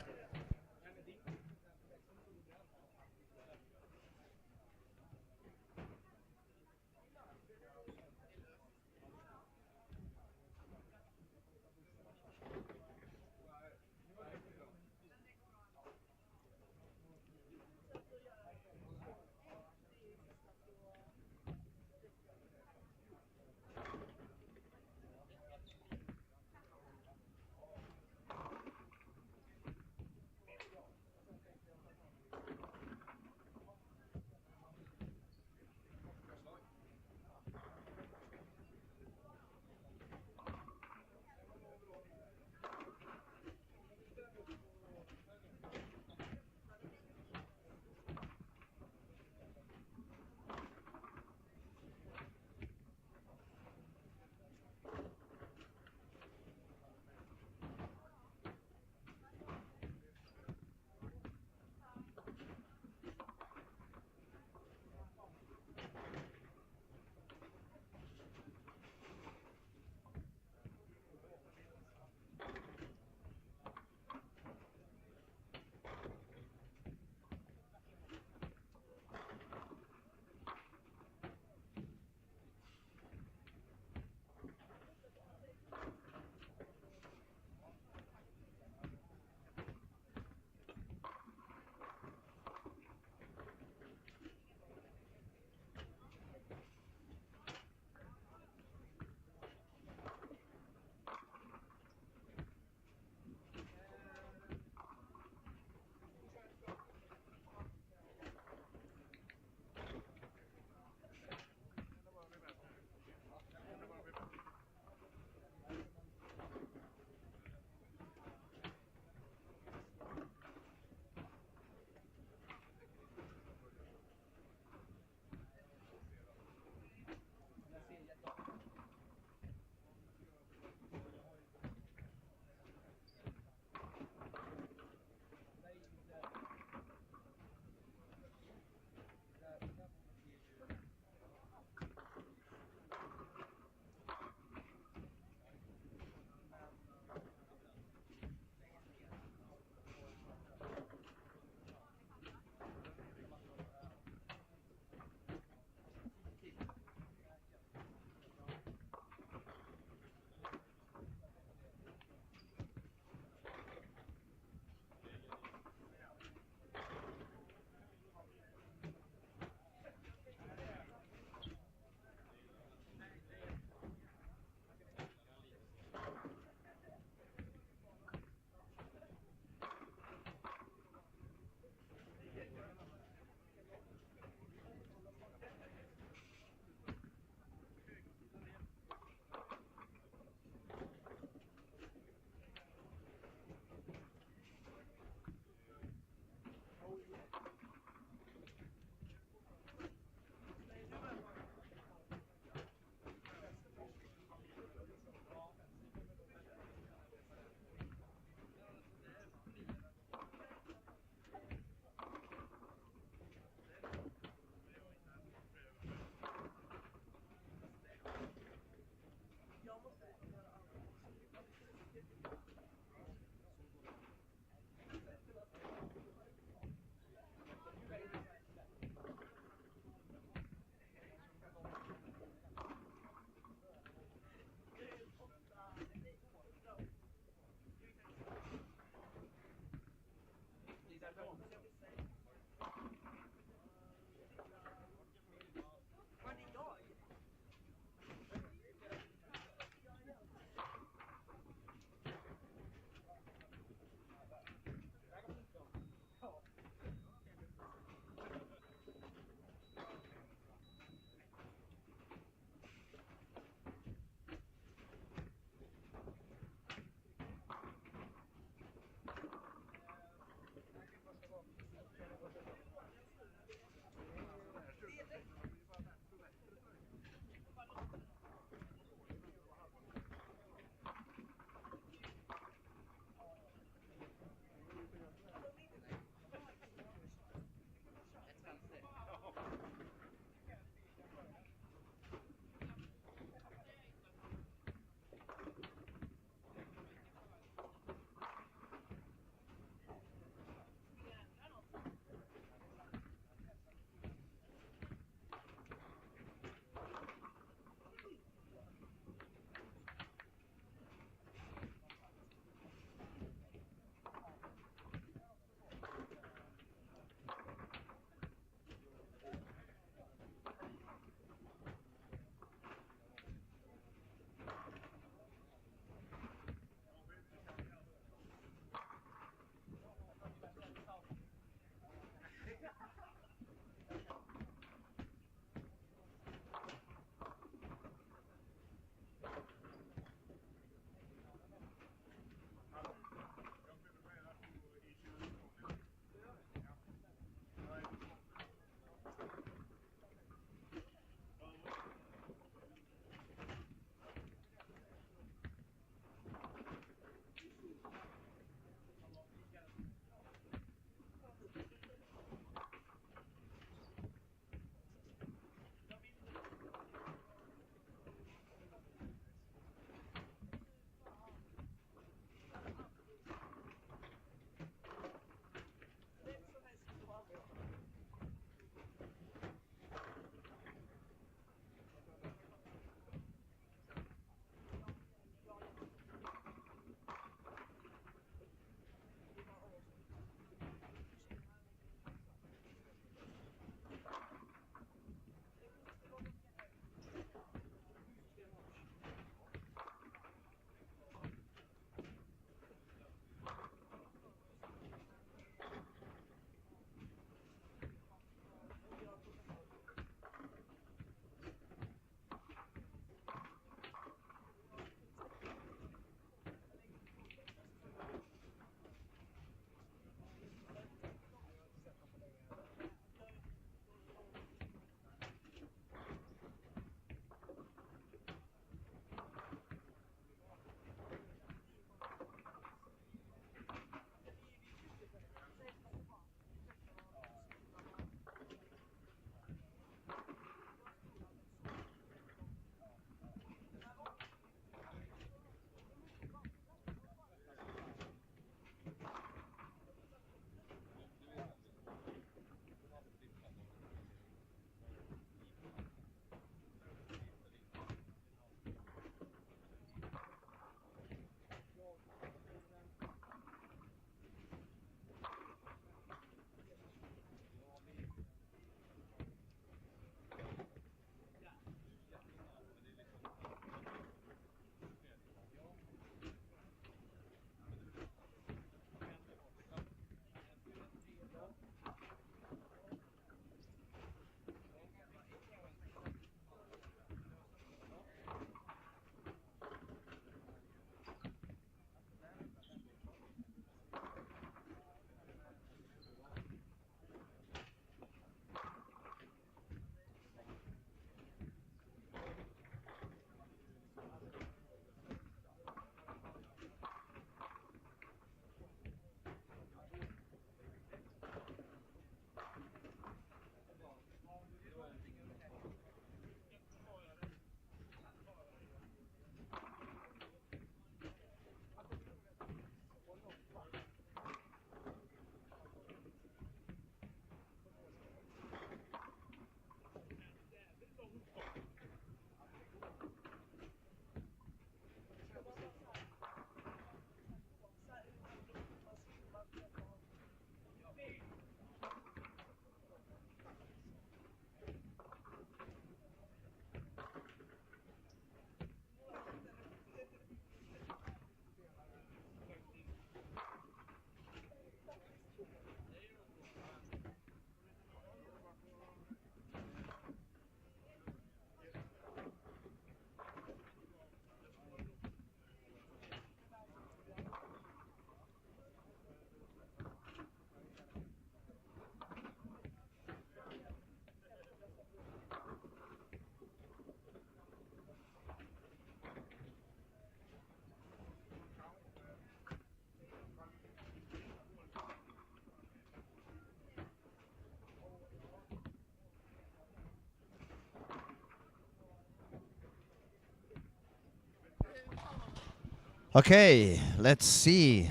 Okay, let's see.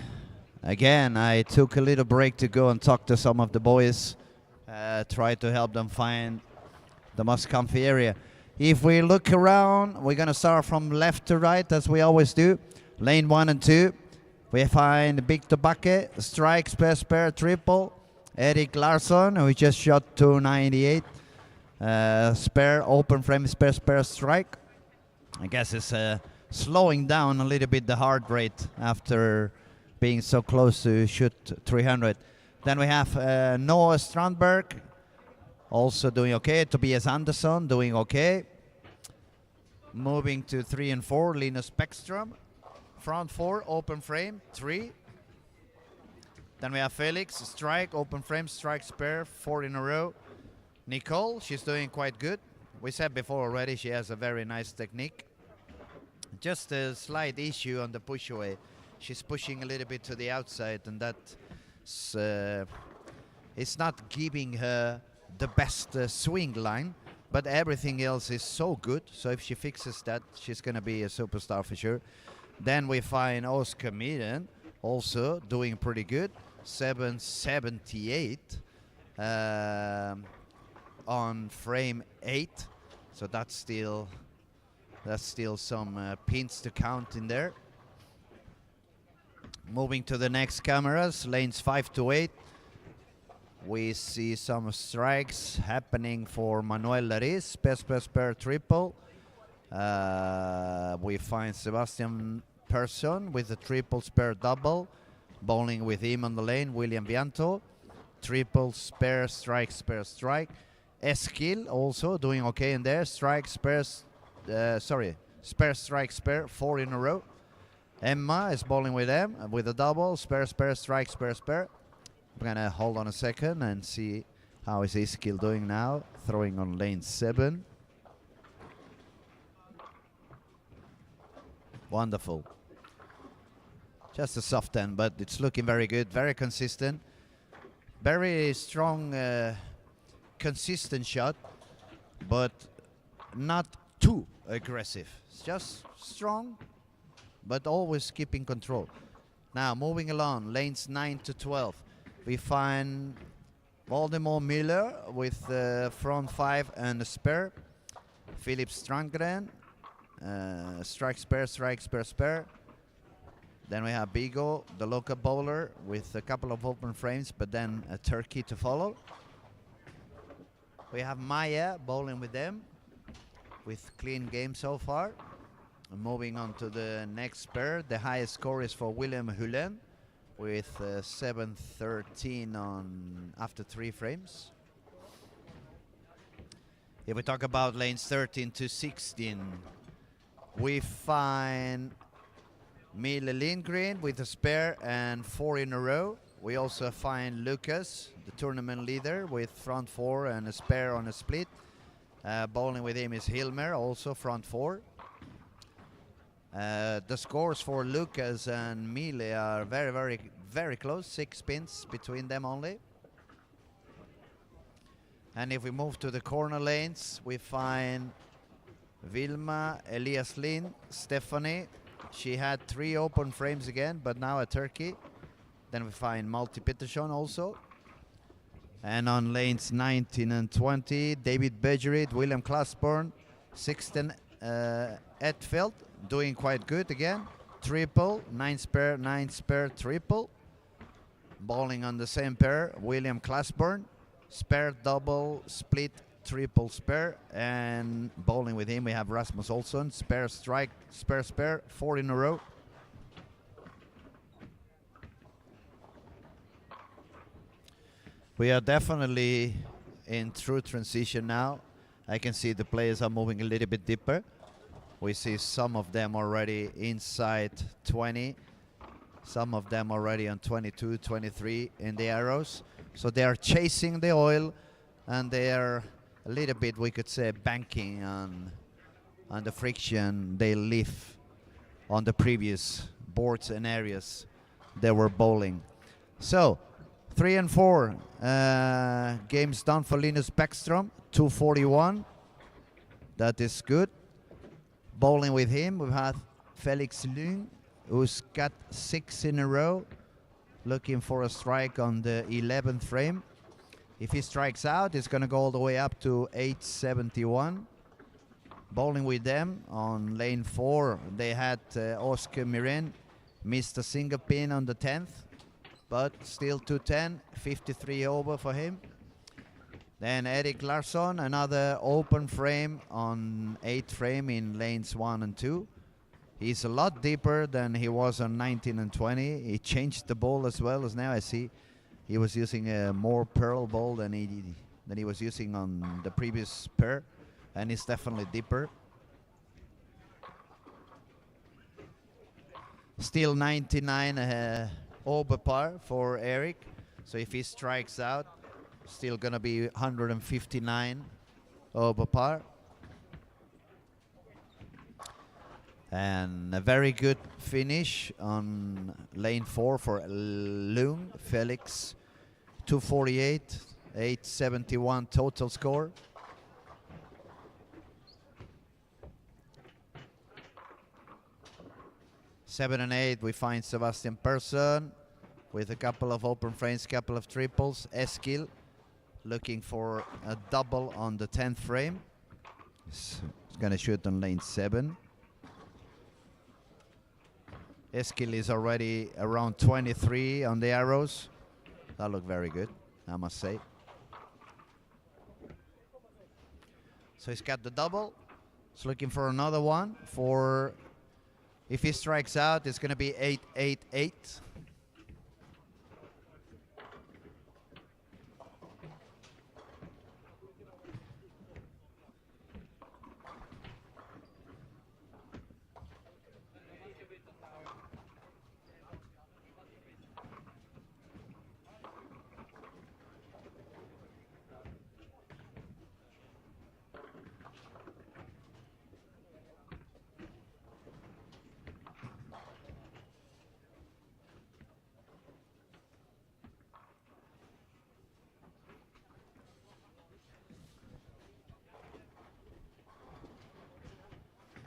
Again, I took a little break to go and talk to some of the boys, try to help them find the most comfy area. If we look around, we're gonna start from left to right as we always do. Lane 1 and 2. We find Big Tobacco, strike, spare, triple. Eric Larsson, who just shot 298. Spare, open frame, spare, strike. I guess it's slowing down a little bit the heart rate after being so close to shoot 300. Then we have Noah Strandberg, also doing okay. Tobias Andersson doing okay. Moving to 3 and 4, Linus Bäckström. Front 4, open frame, 3. Then we have Felix, strike, open frame, strike, spare, 4 in a row. Nicole, she's doing quite good. We said before already she has a very nice technique. Just a slight issue on the push away. She's pushing a little bit to the outside, and that's it's not giving her the best swing line, but everything else is so good. So if she fixes that, she's going to be a superstar for sure. Then we find Oscar Miren also doing pretty good, 778 on frame 8. So that's still some pins to count in there. Moving to the next cameras, lanes 5 to 8. We see some strikes happening for Manuel Lariz, spare, triple. We find Sebastian Persson with a triple, spare, double. Bowling with him on the lane, William Vianto. Triple, spare, strike, spare, strike. Eskil also doing okay in there. Strike, spare, spare, strike, spare, 4 in a row. Emma is bowling with them with a double, spare, strike, spare. I'm gonna hold on a second and see how is Eskil doing now. Throwing on lane 7. Wonderful. Just a soft end, but it's looking very good, very consistent. Very strong, consistent shot, but not too aggressive. It's just strong, but always keeping control. Now, moving along, lanes 9 to 12. We find Voldemort Miller with front 5 and a spare. Philip Strandgren, strike, spare. Then we have Bigo, the local bowler, with a couple of open frames, but then a turkey to follow. We have Maya bowling with them, with clean game so far. Moving on to the next pair, the highest score is for William Hulén, with 713 on after 3 frames. If we talk about lanes 13 to 16, we find Mille Lindgren with a spare and 4 in a row. We also find Lucas, the tournament leader, with front 4 and a spare on a split. Bowling with him is Hilmer, also front 4. The scores for Lucas and Mille are very close, 6 pins between them only. And if we move to the corner lanes, we find Vilma, Elias Lind, Stephanie. She had 3 open frames again, but now a turkey. Then we find Malte Peterson also. And on lanes 19 and 20, David Bergerit, William Klasburn, Sixten Edfeld, doing quite good again. Triple, 9 spare, triple. Bowling on the same pair, William Klasburn, spare, double, split, triple, spare. And bowling with him, we have Rasmus Olsson, spare, strike, spare, 4 in a row. We are definitely in true transition now. I can see the players are moving a little bit deeper. We see some of them already inside 20, some of them already on 22, 23 in the arrows. So they are chasing the oil, and they are a little bit, we could say, banking on the friction they leave on the previous boards and areas they were bowling. So 3 and 4 games done for Linus Bäckström, 241. That is good. Bowling with him, we've had Felix Lung, who's got 6 in a row, looking for a strike on the 11th frame. If he strikes out, it's going to go all the way up to 871. Bowling with them on lane 4, they had Oscar Miren, missed a single pin on the 10th, but still 210, 53 over for him. Then Erik Larsson, another open frame on 8th frame in lanes 1 and 2. He's a lot deeper than he was on 19 and 20. He changed the ball as well as now I see. He was using a more pearl ball than he was using on the previous pair, and it's definitely deeper. Still 99 over par for Erik. So if he strikes out, still gonna be 159 over par. And a very good finish on lane 4 for Lung Felix. 248, 871 total score. Seven and 8, we find Sebastian Persson with a couple of open frames, couple of triples. Eskil looking for a double on the 10th frame. He's going to shoot on lane 7. Eskil is already around 23 on the arrows. That looked very good, I must say. So he's got the double. He's looking for another one. If he strikes out, it's going to be 888.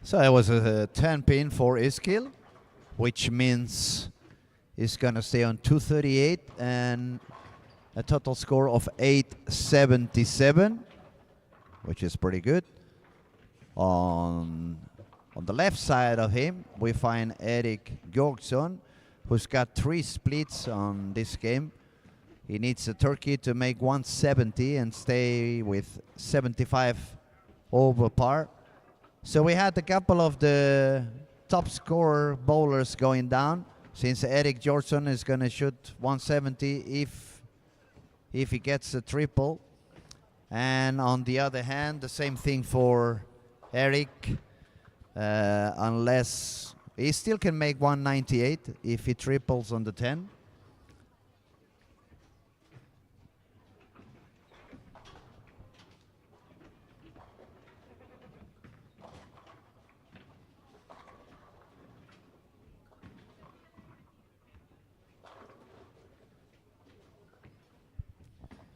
So it was a 10 pin for Eskil, which means he's going to stay on 238 and a total score of 877, which is pretty good. On the left side of him, we find Erik Georgsson, who's got 3 splits on this game. He needs a turkey to make 170 and stay with 75 over par. So we had a couple of the top scorer bowlers going down, since Erik Georgsson is going to shoot 170 if he gets a triple. And on the other hand, the same thing for Erik, unless he still can make 198 if he triples on the 10.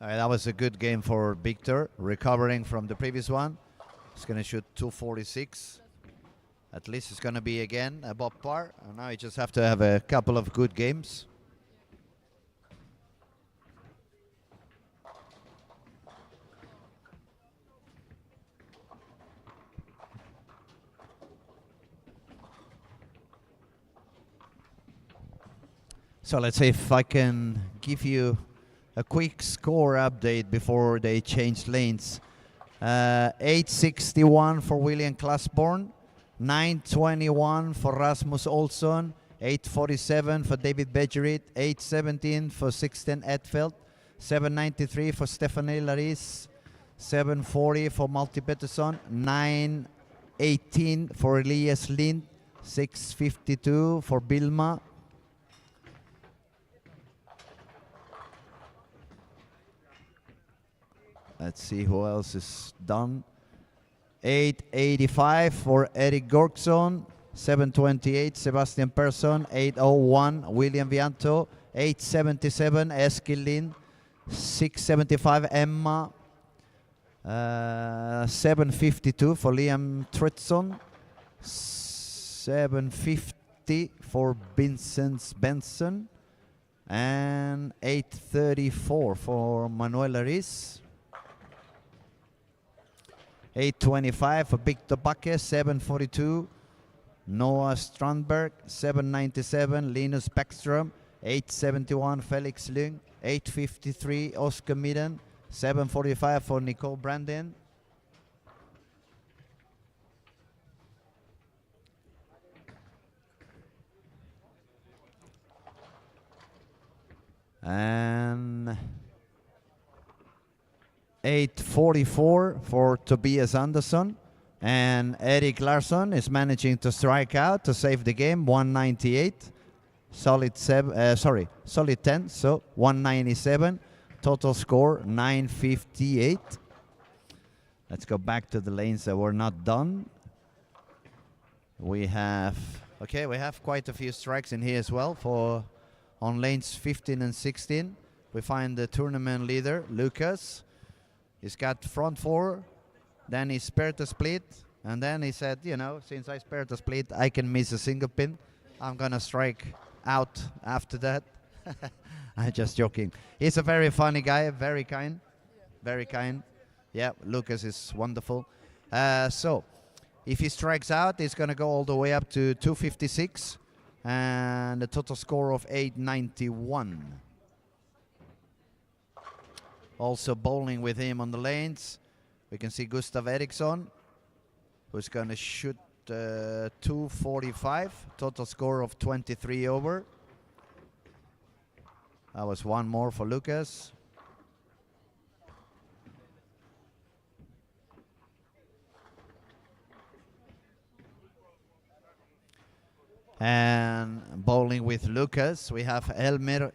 That was a good game for Victor, recovering from the previous one. He's going to shoot 246. At least it's going to be again above par. And now you just have to have a couple of good games. So let's see if I can give you a quick score update before they change lanes. 861 for William Klasborn, 921 for Rasmus Olsson, 847 for David Bejerit, 817 for Sixten Edfeldt, 793 for Stephanie Laris, 740 for Malte Pettersson, 918 for Elias Lind, 652 for Bilma. Let's see who else is done. 885 for Erik Georgsson, 728 Sebastian Persson, 801 William Vianto, 877 Eskil Lind, 675 Emma, 752 for Liam Tritson, 750 8:20 for Vincent Benson. And 8:34 for Manuel Ariz. 8:25 for Victor Backe. 7:42 Noah Strandberg. 7:97 Linus Bäckström. 8:71 Felix Lyng. 8:53 Oscar Midden. 7:45 for Nicole Brandin. And 8:44 for Tobias Andersson. And Erik Larsson is managing to strike out to save the game. 198. Solid 10, so 197. Total score 958. Let's go back to the lanes that were not done. We have quite a few strikes in here as well. For on lanes 15 and 16, we find the tournament leader, Lucas. He's got front four, then he spared the split, and then he said, since I spared the split, I can miss a single pin. I'm gonna strike out after that. I'm just joking. He's a very funny guy, very kind, very kind. Yeah, Lucas is wonderful. So, if he strikes out, he's gonna go all the way up to 256. And a total score of 891. Also bowling with him on the lanes, we can see Gustav Eriksson, who's going to shoot 245. Total score of 23 over. That was one more for Lucas. And bowling with Lucas, we have Hilmer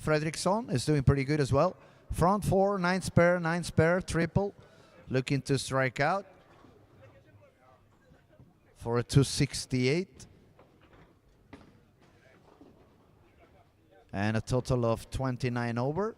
Fredriksson is doing pretty good as well. Front four, 9 spare, triple. Looking to strike out for a 268. And a total of 29 over.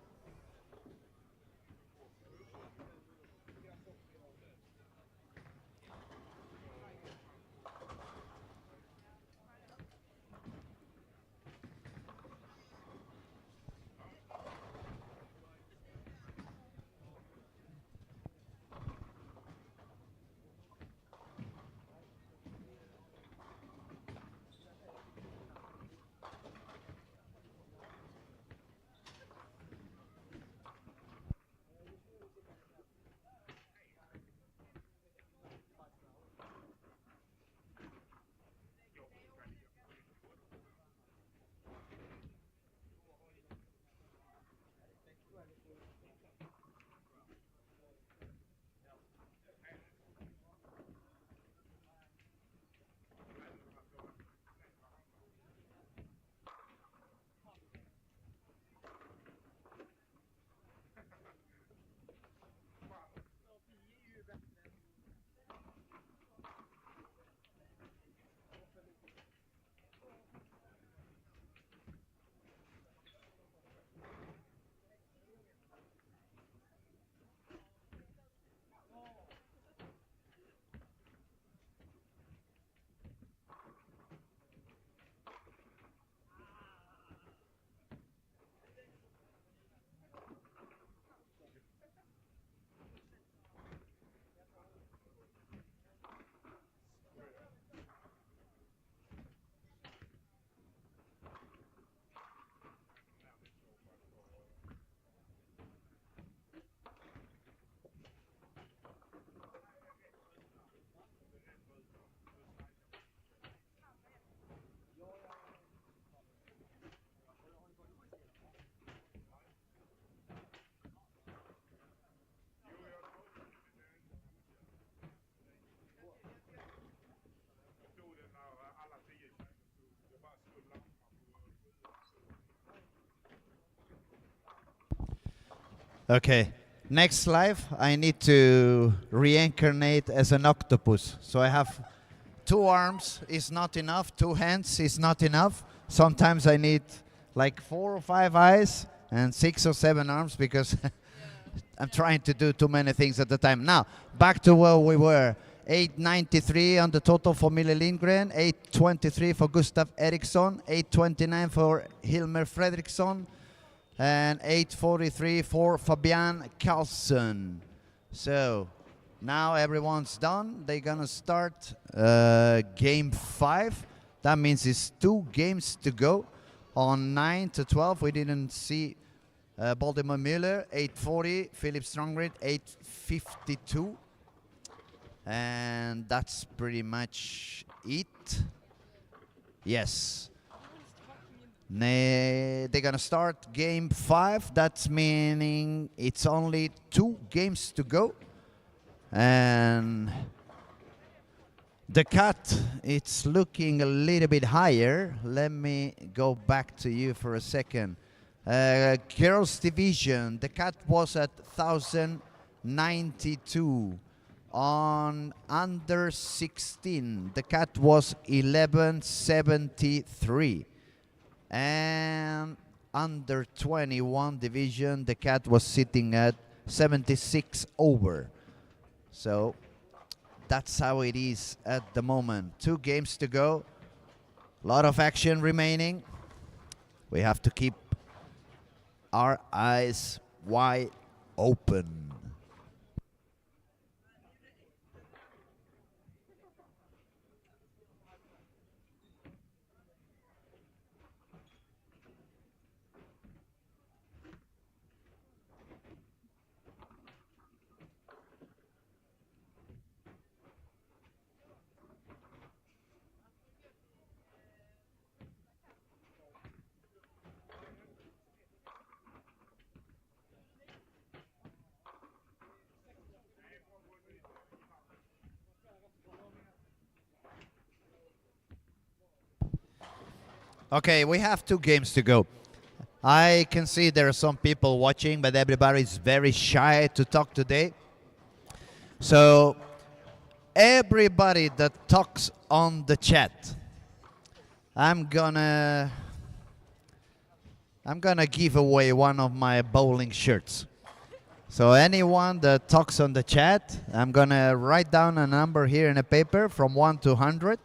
Okay, next life I need to reincarnate as an octopus. So I have 2 arms is not enough, 2 hands is not enough. Sometimes I need like 4 or 5 eyes and 6 or 7 arms because I'm trying to do too many things at the time. Now, back to where we were. 893 on the total for Mille Lindgren, 823 for Gustav Eriksson, 829 for Hilmer Fredriksson, and 843 for Fabian Carlsson. So now everyone's done. They're gonna start game 5. That means it's 2 games to go. On 9 to 12, we didn't see Baltimore Müller, 840, Philip Strongrid, 852. And that's pretty much it. Yes. They're gonna start game 5. That's meaning it's only 2 games to go. And the cut, it's looking a little bit higher. Let me go back to you for a second. Girls division, the cut was at 1,092. On under 16, the cut was 1173. And under 21 division, the cat was sitting at 76 over. So that's how it is at the moment. 2 games to go. A lot of action remaining. We have to keep our eyes wide open. Okay, we have 2 games to go. I can see there are some people watching, but everybody is very shy to talk today. So everybody that talks on the chat, I'm gonna give away one of my bowling shirts. So anyone that talks on the chat, I'm gonna write down a number here in a paper from 1 to 100.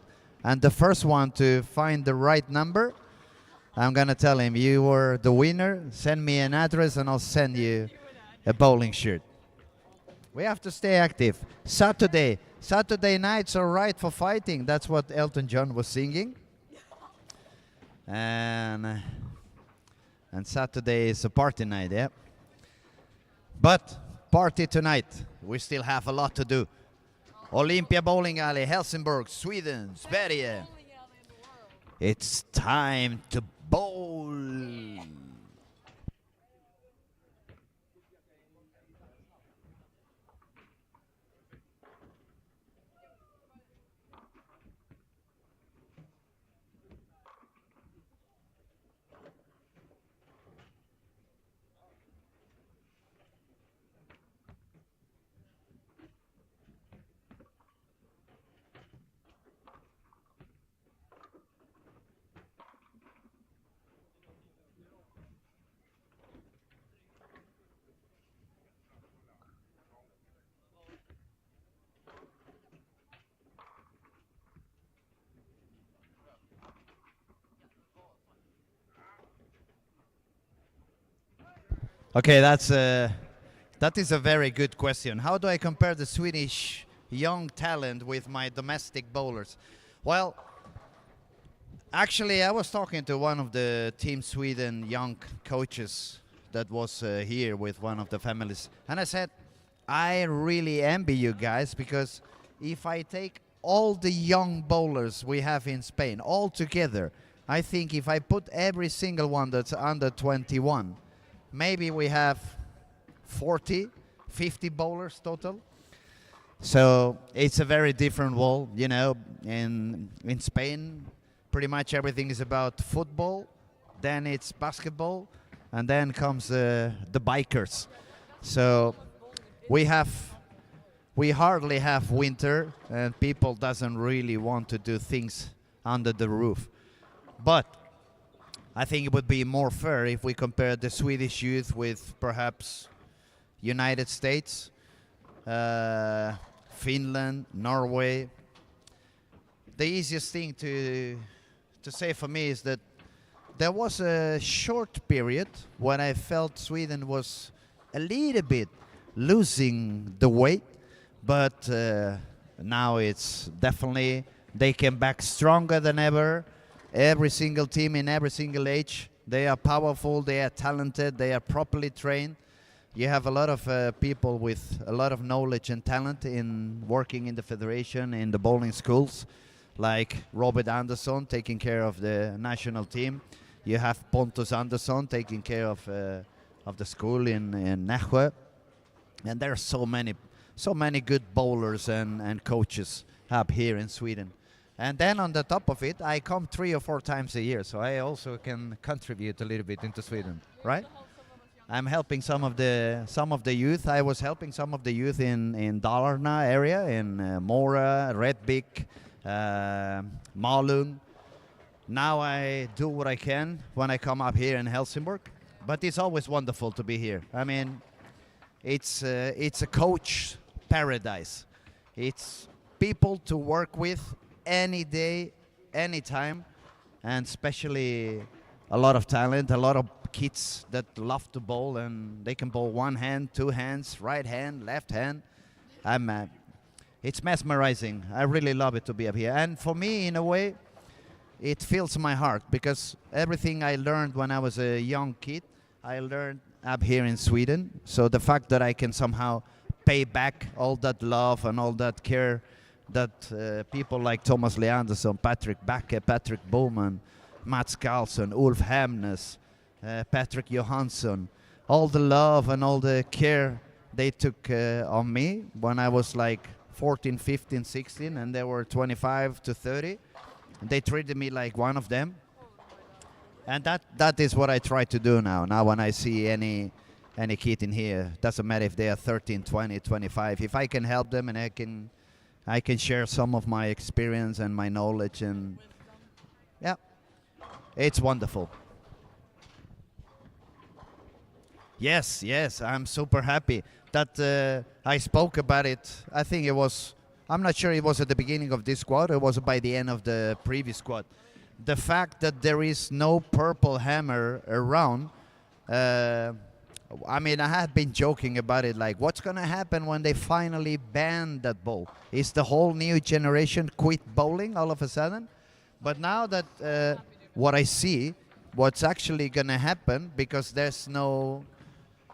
And the first one to find the right number, I'm gonna tell him you were the winner. Send me an address and I'll send you a bowling shirt. We have to stay active. Saturday nights are right for fighting. That's what Elton John was singing. And Saturday is a party night, yeah. But party tonight. We still have a lot to do. Olympia Bowling Alley, Helsingborg, Sweden, Sverige. It's time to bowl. Okay, that is a very good question. How do I compare the Swedish young talent with my domestic bowlers? Well, actually, I was talking to one of the Team Sweden young coaches that was here with one of the families, and I said, I really envy you guys, because if I take all the young bowlers we have in Spain all together, I think if I put every single one that's under 21, maybe we have 40, 50 bowlers total. So it's a very different world, you know. In Spain, pretty much everything is about football, then it's basketball, and then comes the bikers. So we hardly have winter, and people doesn't really want to do things under the roof. But I think it would be more fair if we compare the Swedish youth with perhaps United States, Finland, Norway. The easiest thing to say for me is that there was a short period when I felt Sweden was a little bit losing the weight, but now it's definitely, they came back stronger than ever. Every single team in every single age, they are powerful, they are talented, they are properly trained. You have a lot of people with a lot of knowledge and talent in working in the federation, in the bowling schools, like Robert Andersson taking care of the national team. You have Pontus Andersson taking care of the school in Nässjö. And there are so many good bowlers and coaches up here in Sweden. And then on the top of it, I come 3 or 4 times a year, so I also can contribute a little bit into Sweden, right? I'm helping some of the youth. I was helping some of the youth in Dalarna area, in Mora, Rättvik, Malung. Now I do what I can when I come up here in Helsingborg, but it's always wonderful to be here. I mean, it's a coach paradise. It's people to work with any day, anytime, and especially a lot of talent, a lot of kids that love to bowl, and they can bowl one hand, 2 hands, right hand, left hand. It's mesmerizing. I really love it to be up here. And for me, in a way, it fills my heart, because everything I learned when I was a young kid, I learned up here in Sweden. So the fact that I can somehow pay back all that love and all that care that people like Thomas Leandersson, Patrick Backe, Patrick Bowman, Mats Carlsson, Ulf Hemnes, Patrick Johansson, all the love and all the care they took on me when I was like 14, 15, 16, and they were 25 to 30. They treated me like one of them. And that is what I try to do now. Now when I see any kid in here, doesn't matter if they are 13, 20, 25, if I can help them and I can share some of my experience and my knowledge, and yeah, it's wonderful. Yes, I'm super happy that I spoke about it. I think it was, I'm not sure it was at the beginning of this squad, or it was by the end of the previous squad. The fact that there is no purple hammer around, I mean, I had been joking about it, like, what's going to happen when they finally ban that ball? Is the whole new generation quit bowling all of a sudden? But now that what I see, what's actually going to happen, because there's no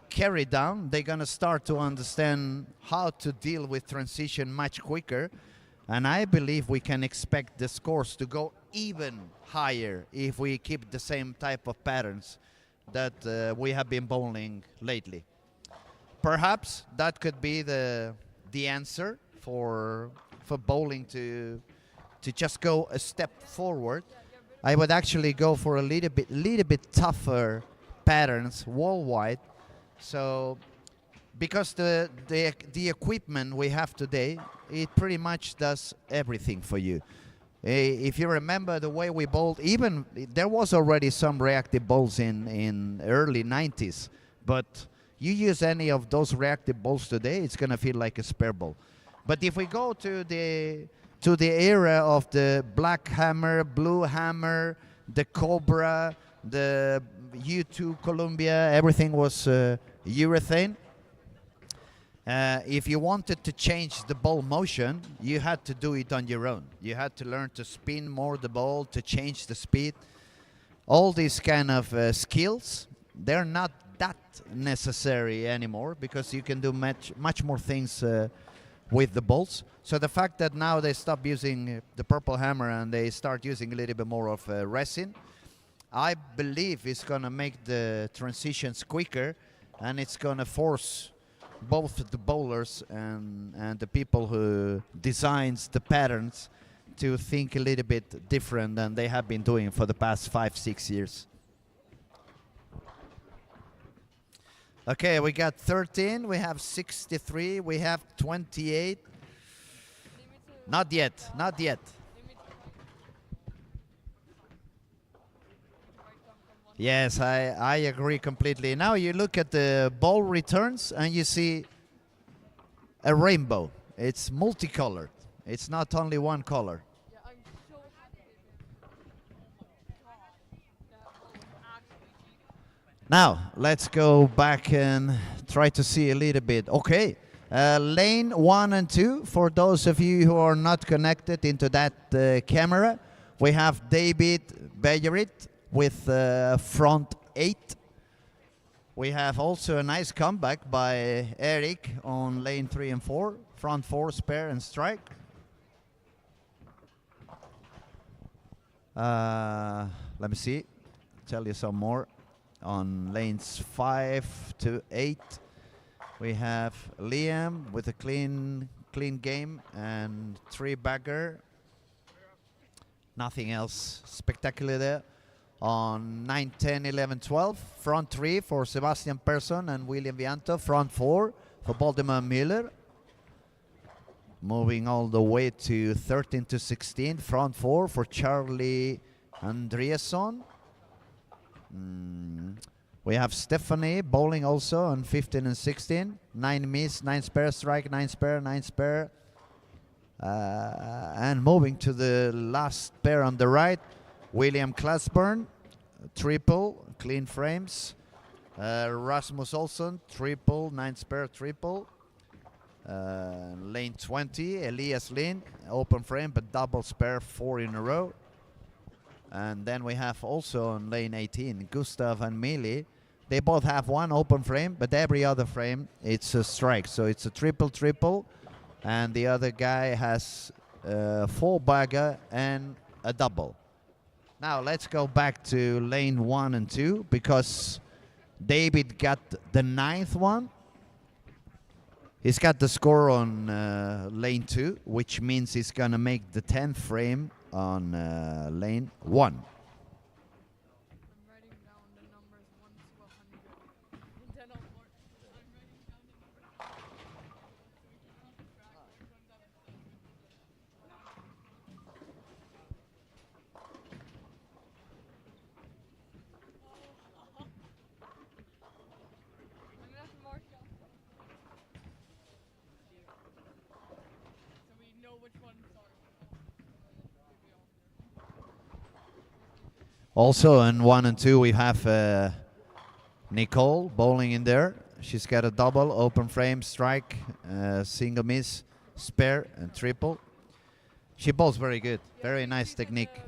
carry down, they're going to start to understand how to deal with transition much quicker. And I believe we can expect the scores to go even higher if we keep the same type of patterns that we have been bowling lately. Perhaps that could be the answer for bowling to just go a step forward. I would actually go for a little bit tougher patterns worldwide. So, because the equipment we have today, it pretty much does everything for you. If you remember the way we bowled, even there was already some reactive bowls in early 90s, but you use any of those reactive bowls today, it's gonna feel like a spare bowl. But if we go to the era of the black hammer, blue hammer, the Cobra, the U2 Columbia, everything was urethane. If you wanted to change the ball motion, you had to do it on your own. You had to learn to spin more the ball, to change the speed. All these kind of skills, they're not that necessary anymore, because you can do much more things with the balls. So the fact that now they stop using the purple hammer and they start using a little bit more of resin, I believe it's going to make the transitions quicker, and it's going to force both the bowlers and the people who designs the patterns to think a little bit different than they have been doing for the past 5-6 years. Okay, we got 13, we have 63, we have 28. Not yet, not yet. Yes, I agree completely. Now you look at the ball returns and you see a rainbow. It's multicolored. It's not only one color. Yeah, I'm so happy they did. Oh my god. That was actually cheating. Now, let's go back and try to see a little bit. Okay, lane 1 and 2, for those of you who are not connected into that camera, we have David Bejerit with front 8. We have also a nice comeback by Eric on lane 3 and 4, front 4, spare and strike. Let me see, tell you some more. On lanes 5 to 8, we have Liam with a clean game and 3-bagger. Nothing else spectacular there. On 9, 10, 11, 12, front 3 for Sebastian Persson and William Vianto, front 4 for Baltimore Miller. Moving all the way to 13 to 16, front 4 for Charlie Andreasson. We have Stephanie bowling also on 15 and 16. 9 miss, 9 spare strike, 9 spare, 9 spare. And moving to the last pair on the right, William Klasburn, triple, clean frames. Rasmus Olsson, triple, 9 spare, triple. Lane 20, Elias Lind, open frame but double spare, 4 in a row. And then we have also on lane 18, Gustav and Mili. They both have one open frame, but every other frame it's a strike. So it's a triple, and the other guy has 4-bagger and a double. Now let's go back to lane 1 and 2 because David got the 9th one. He's got the score on lane 2, which means he's gonna make the 10th frame on lane 1. I'm writing down the numbers 1 to 100. And then I'm writing down the numbers. I'm gonna have to mark down. So we know which ones are. Also in 1 and 2 we have Nicole bowling in there. She's got a double, open frame, strike, single miss, spare and triple. She bowls very good, very nice technique.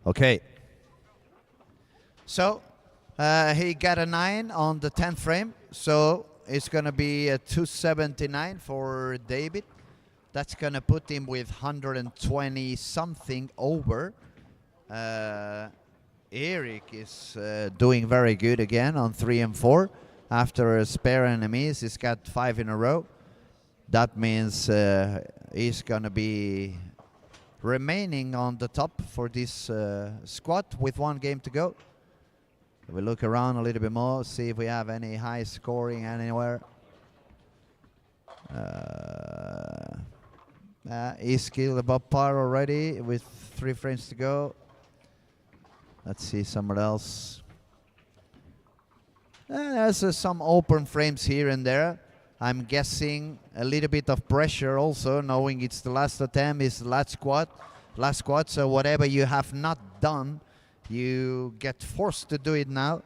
Okay. So he got a 9 on the 10th frame, so it's going to be a 279 for David. That's going to put him with 120 something over. Eric is doing very good again on 3 and 4. After a spare and a miss, he's got 5 in a row. That means he's going to be remaining on the top for this squad with 1 game to go. We look around a little bit more, see if we have any high scoring anywhere. He's skilled above par already with 3 frames to go. Let's see somewhere else. There's some open frames here and there. I'm guessing a little bit of pressure also, knowing it's the last attempt, it's the last squad. So whatever you have not done, you get forced to do it now.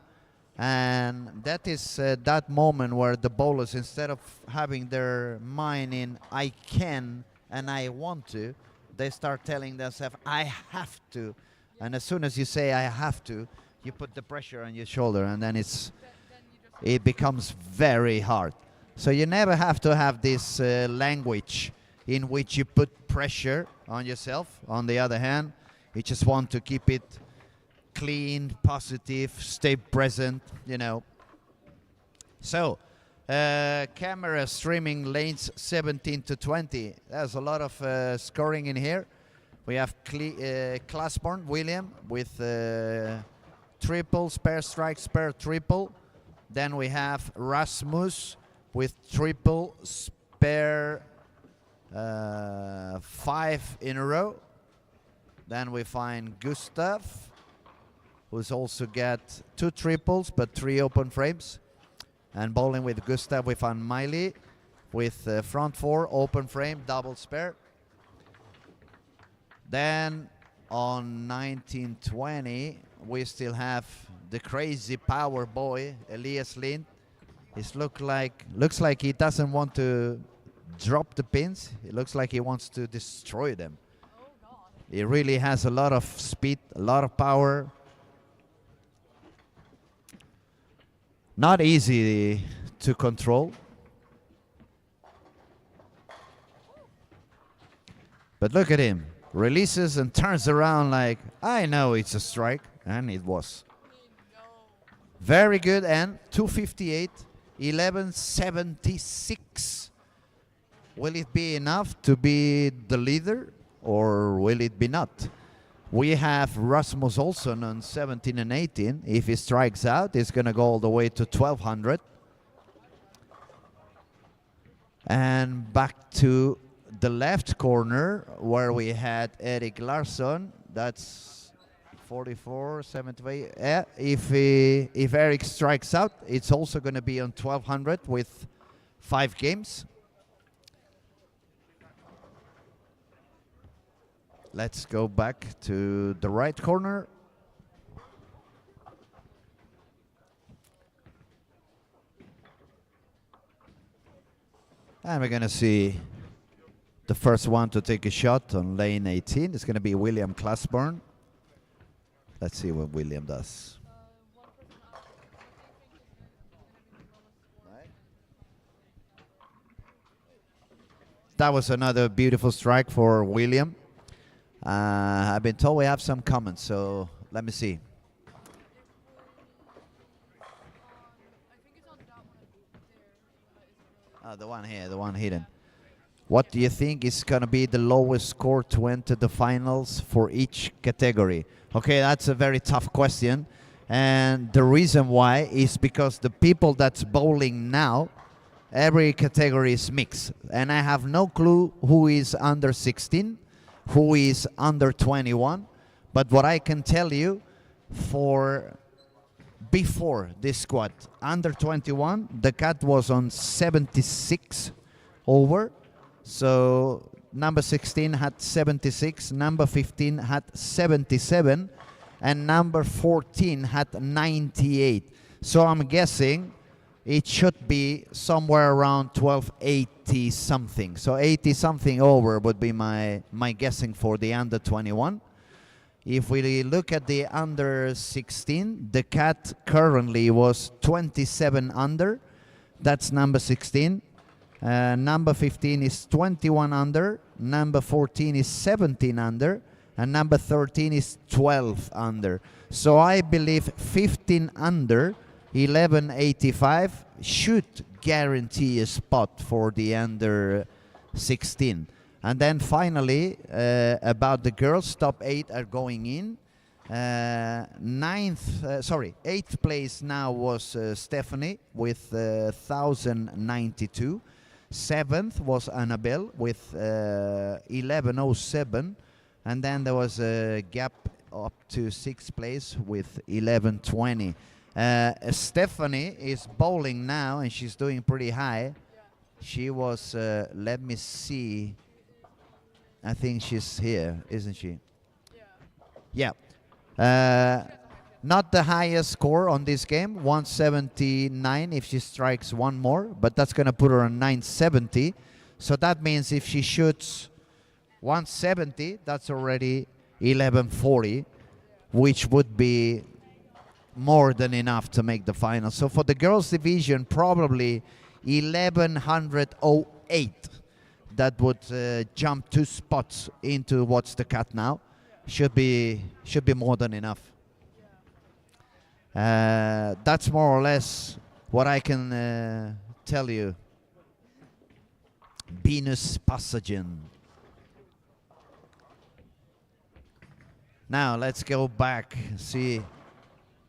And that is that moment where the bowlers, instead of having their mind in I can and I want to, they start telling themselves I have to. And as soon as you say I have to, you put the pressure on your shoulder, and then it becomes very hard. So you never have to have this language in which you put pressure on yourself. On the other hand, you just want to keep it clean, positive, stay present, you know. So, camera streaming lanes 17 to 20. There's a lot of scoring in here. We have Klasborn William with triple, spare strike, spare triple. Then we have Rasmus with triple, spare 5 in a row. Then we find Gustav, who's also got 2 triples but 3 open frames. And bowling with Gustav, we find Miley with front 4, open frame, double spare. Then on 1920, we still have the crazy power boy, Elias Lind. It looks like he doesn't want to drop the pins. It looks like he wants to destroy them. Oh God. He really has a lot of speed, a lot of power. Not easy to control. But look at him. Releases and turns around like, I know it's a strike. And it was. Very good. And 258, 1176. Will it be enough to be the leader or will it be not? We have Rasmus Olsson on 17 and 18. If he strikes out, it's going to go all the way to 1200. And back to the left corner where we had Erik Larsson. That's 44, 78. Yeah, if Erik strikes out, it's also going to be on 1200 with 5 games. Let's go back to the right corner. And we're going to see the first one to take a shot on lane 18. It's going to be William Classburn. Let's see what William does. That was another beautiful strike for William. I've been told we have some comments, so let me see. The one here, the one hidden. What do you think is going to be the lowest score to enter the finals for each category? Okay, that's a very tough question. And the reason why is because the people that's bowling now, every category is mixed. And I have no clue who is under 16, who is under 21. But what I can tell you, for before this squad, under 21, the cat was on 76 over. So number 16 had 76, number 15 had 77, and number 14 had 98. So I'm guessing it should be somewhere around 1280 something. So 80 something over would be my guessing for the under 21. If we look at the under 16, the cat currently was 27 under. That's number 16. Number 15 is 21 under. Number 14 is 17 under. And number 13 is 12 under. So I believe 15 under, 1185 should guarantee a spot for the under 16. And then finally, about the girls, top 8 are going in. 8th place now was Stephanie with 1092. 7th was Annabelle with 1107. And then there was a gap up to 6th place with 1120. Stephanie is bowling now, and she's doing pretty high. She was, let me see, I think she's here, isn't she? Yeah. Not the highest score on this game, 179 if she strikes one more, but that's going to put her on 970. So that means if she shoots 170, that's already 1140, which would be more than enough to make the final. So for the girls division, probably 1108. That would jump 2 spots into what's the cut now. Should be more than enough. That's more or less what I can tell you. Venus Passagen. Now let's go back, see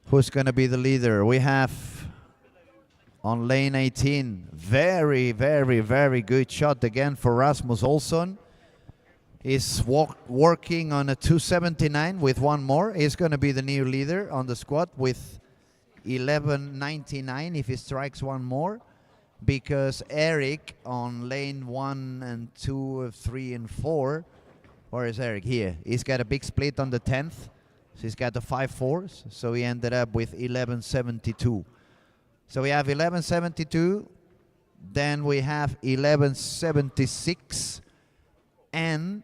who's going to be the leader. We have on lane 18. Very, very, very good shot again for Rasmus Olsson. He's working on a 279 with one more. He's going to be the new leader on the squad with 11.99 if he strikes one more. Because Eric on lane 1 and 2, 3 and 4, where is Eric? Here. He's got a big split on the 10th. So he's got the 5-4s. So he ended up with 11.72. So we have 11.72. Then we have 11.76. And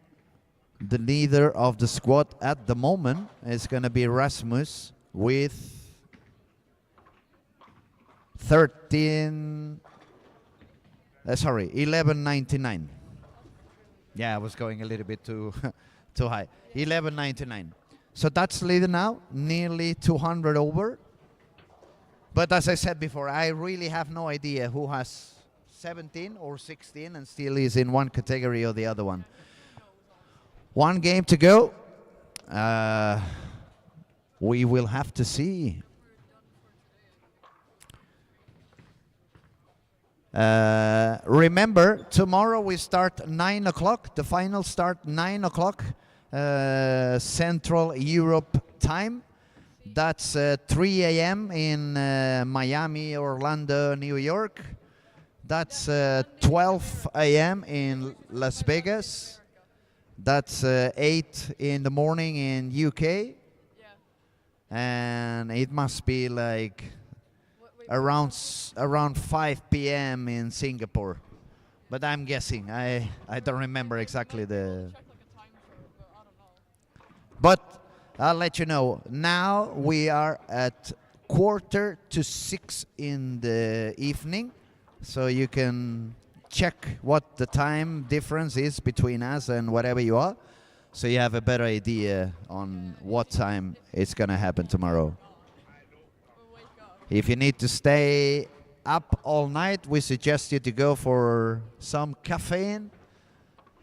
the leader of the squad at the moment is going to be Rasmus with 11.99. Yeah, I was going a little bit too too high. 11.99. So that's leader now, nearly 200 over. But as I said before, I really have no idea who has 17 or 16 and still is in one category or the other one. One game to go. We will have to see. Remember, tomorrow we start 9 o'clock. The finals start 9 o'clock Central Europe time. That's 3 a.m. in Miami, Orlando, New York. That's 12 a.m. in Las Vegas. That's 8 in the morning in UK. Yeah. And it must be like around 5 p.m. in Singapore. But I'm guessing. I don't remember exactly the... But I'll let you know. Now we are at 5:45 in the evening. So you can check what the time difference is between us and whatever you are. So you have a better idea on what time it's going to happen tomorrow. If you need to stay up all night, we suggest you to go for some caffeine.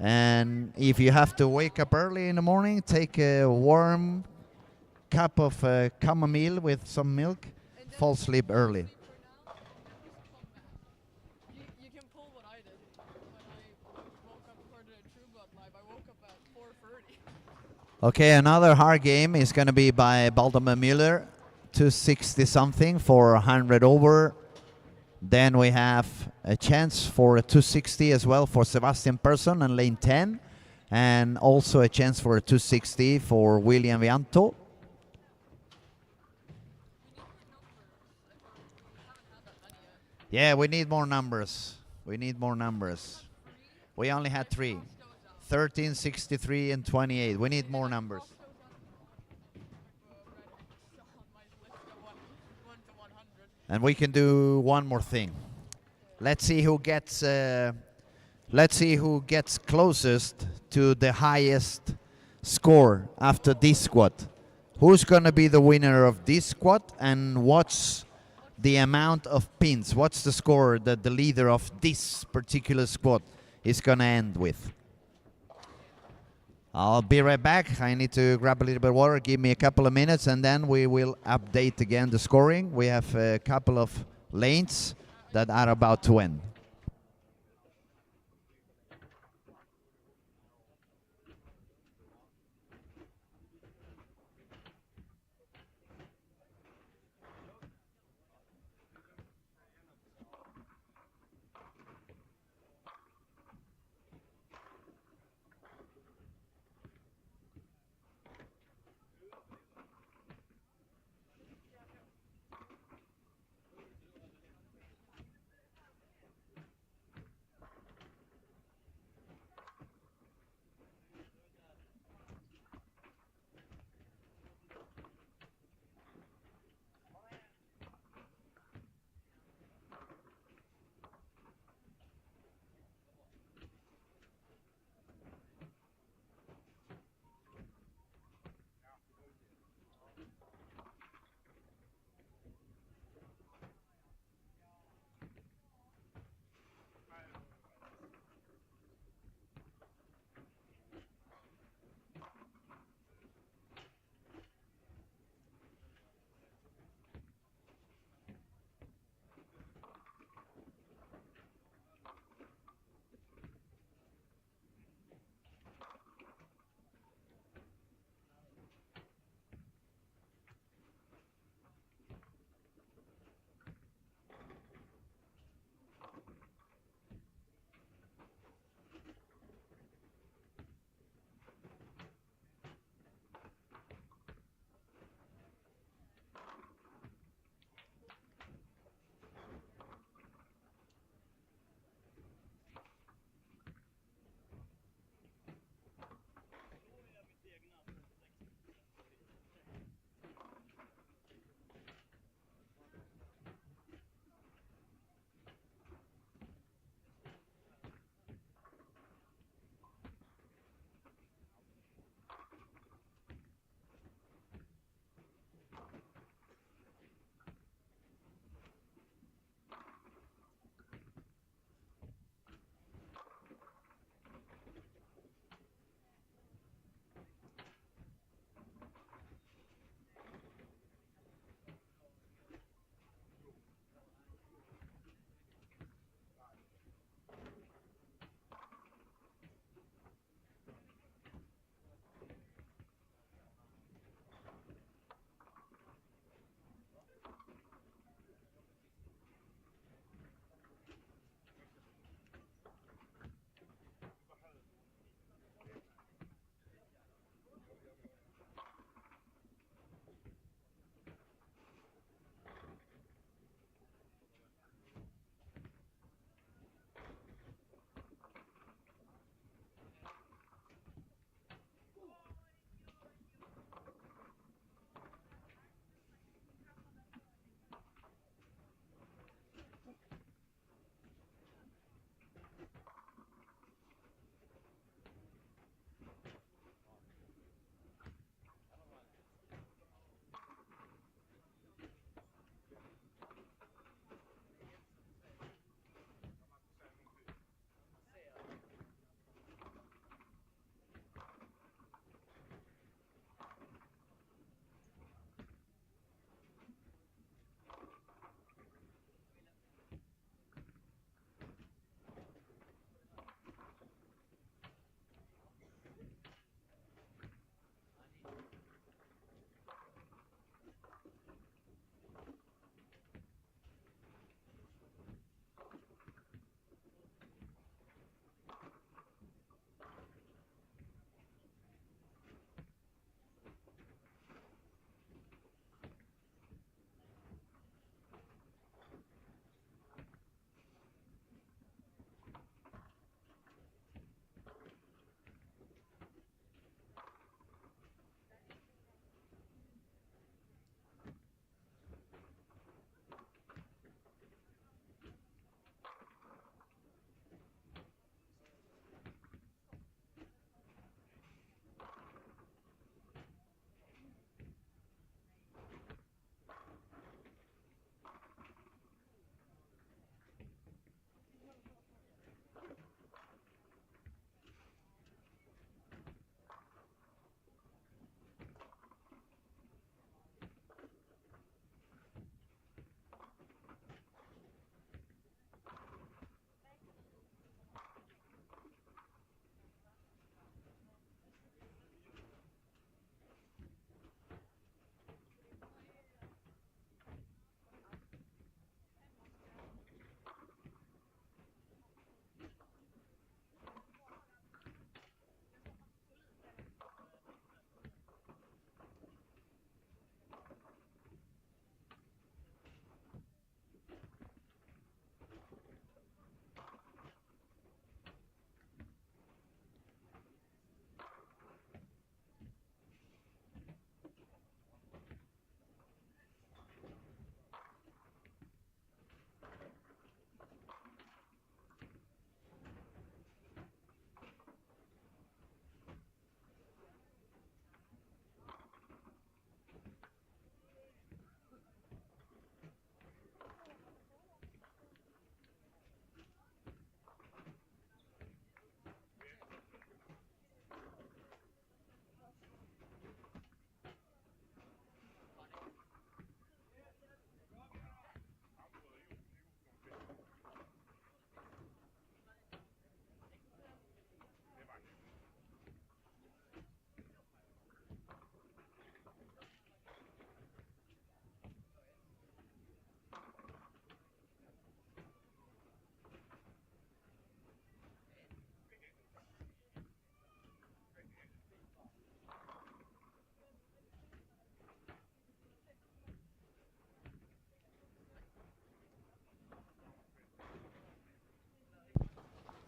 And if you have to wake up early in the morning, take a warm cup of chamomile with some milk, fall asleep early. You can pull what I did when I woke up for the TrueBlood live. I woke up at 4:30. Okay, another hard game is going to be by Baltimore Müller, 260 something for 100 over. Then we have a chance for a 260 as well for Sebastian Persson on lane 10. And also a chance for a 260 for William Vianto. Yeah, we need more numbers. We need more numbers. We only had 3. 13, 63, and 28. We need more numbers. And we can do one more thing. Let's see who gets closest to the highest score after this squad. Who's gonna be the winner of this squad, and what's the amount of pins? What's the score that the leader of this particular squad is gonna end with? I'll be right back. I need to grab a little bit of water. Give me a couple of minutes, and then we will update again the scoring. We have a couple of lanes that are about to end.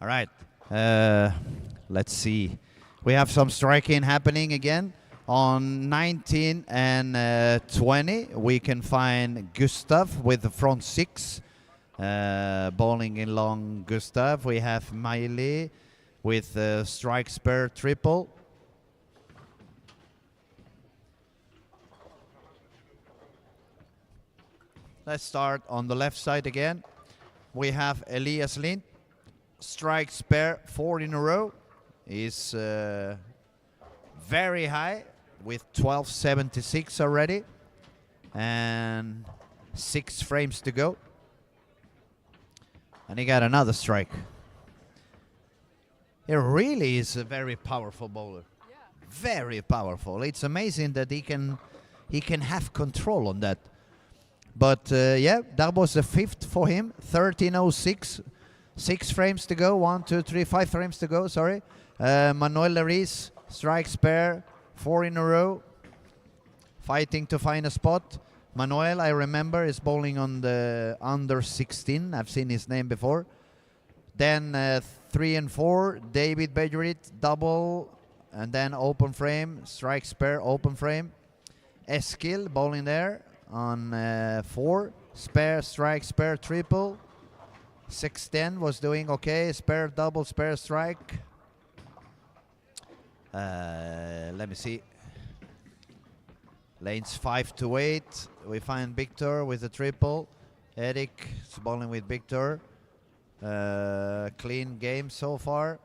All right. Let's see. We have some striking happening again. On 19 and 20, we can find Gustav with the front six. Bowling in long Gustav. We have Miley with strike spare triple. Let's start on the left side again. We have Elias Lind, strike spare 4 in a row. Is very high with 1276 already and 6 frames to go. And he got another strike. He really is a very powerful bowler. Yeah. Very powerful. It's amazing that he can have control on that. But yeah, that was the 5th for him. 13:06, 6 frames to go. 1, 2, 3, 5 frames to go. Sorry. Manuel Lariz, strike spare, 4 in a row. Fighting to find a spot. Manuel, I remember, is bowling on the under 16. I've seen his name before. Then 3 and 4, David Bejerit, double, and then open frame, strike spare, open frame. Eskil bowling there on 4, spare, strike, spare, triple. 610 was doing okay, spare, double, spare, strike. Let me see. Lanes 5 to 8. We find Victor with a triple. Eric is bowling with Victor. Clean game so far.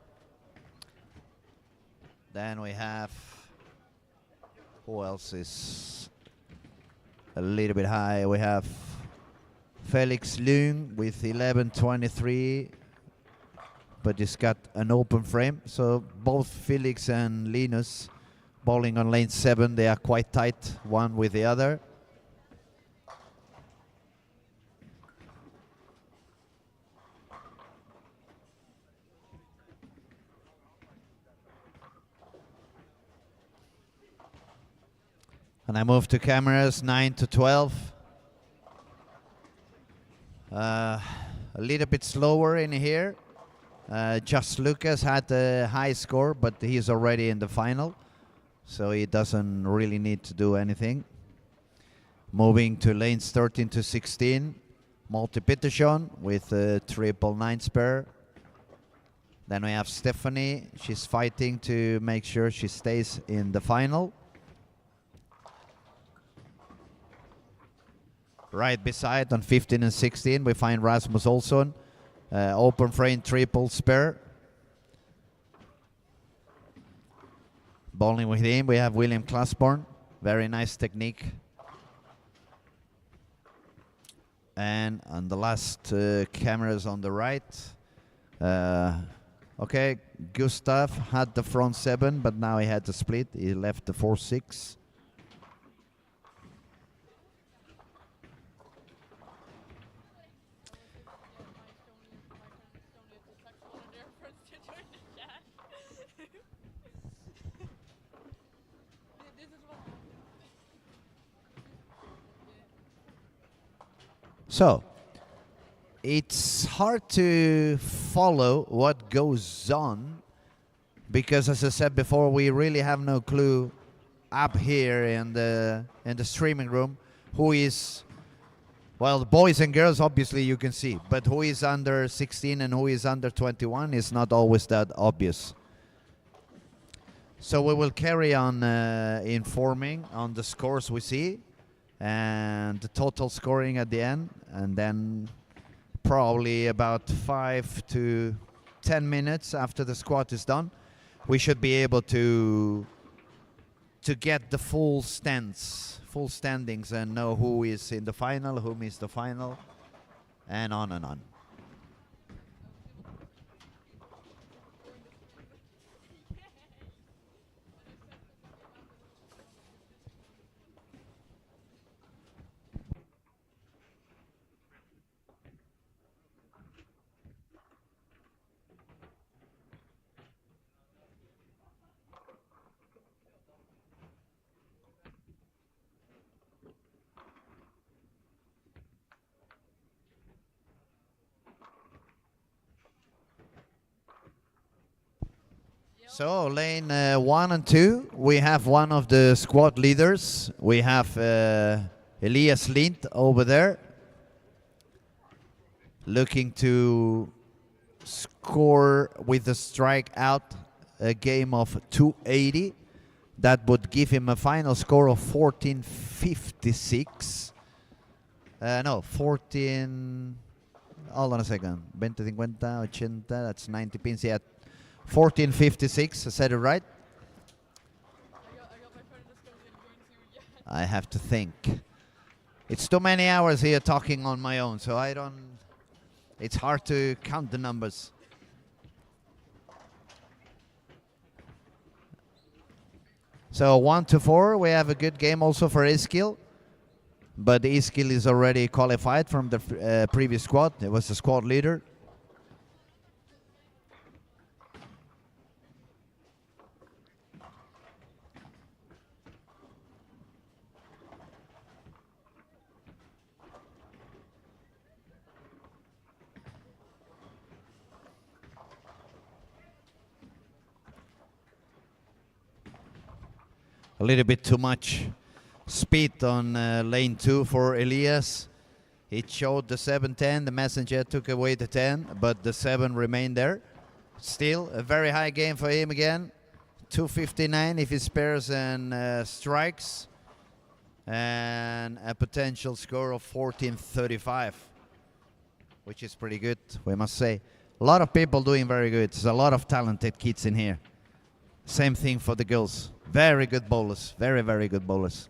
Then we have, who else is a little bit high? We have Felix Lung with 1123, but he's got an open frame. So both Felix and Linus bowling on lane 7. They are quite tight, one with the other. And I move to cameras 9 to 12. A little bit slower in here. Just Lucas had a high score, but he's already in the final, so he doesn't really need to do anything. Moving to lanes 13 to 16. Multi-Peterson with a 999 spare. Then we have Stephanie. She's fighting to make sure she stays in the final. Right beside on 15 and 16, we find Rasmus Olsson. Open frame, triple spare. Bowling with him, we have William Classborn. Very nice technique. And on the last cameras on the right. Okay, Gustav had the front 7, but now he had to split. He left the 4-6. So, it's hard to follow what goes on because, as I said before, we really have no clue up here in the streaming room who is, well, the boys and girls obviously you can see, but who is under 16 and who is under 21 is not always that obvious. So we will carry on informing on the scores we see and the total scoring at the end, and then probably about 5 to 10 minutes after the squat is done, we should be able to get the full standings and know who is in the final, who missed the final, and on and on. So lane 1 and 2, we have one of the squad leaders. We have Elias Lind over there, looking to score with a strikeout a game of 280. That would give him a final score of 1456. No, 14. Hold on a second. 20, 50, 80, that's 90 pins. Yeah, 1456. I said it right? I got my friend that's going to join you. Yeah. I have to think. It's too many hours here talking on my own, so I don't. It's hard to count the numbers. So 1 to 4, we have a good game also for Eskil. But Eskil is already qualified from the previous squad. It was the squad leader. A little bit too much speed on lane 2 for Elias. It showed the 710, the messenger took away the 10, but the 7 remained there. Still a very high game for him again. 259 if he spares and strikes. And a potential score of 1435, which is pretty good, we must say. A lot of people doing very good. There's a lot of talented kids in here. Same thing for the girls. Very good bowlers. Very, very good bowlers.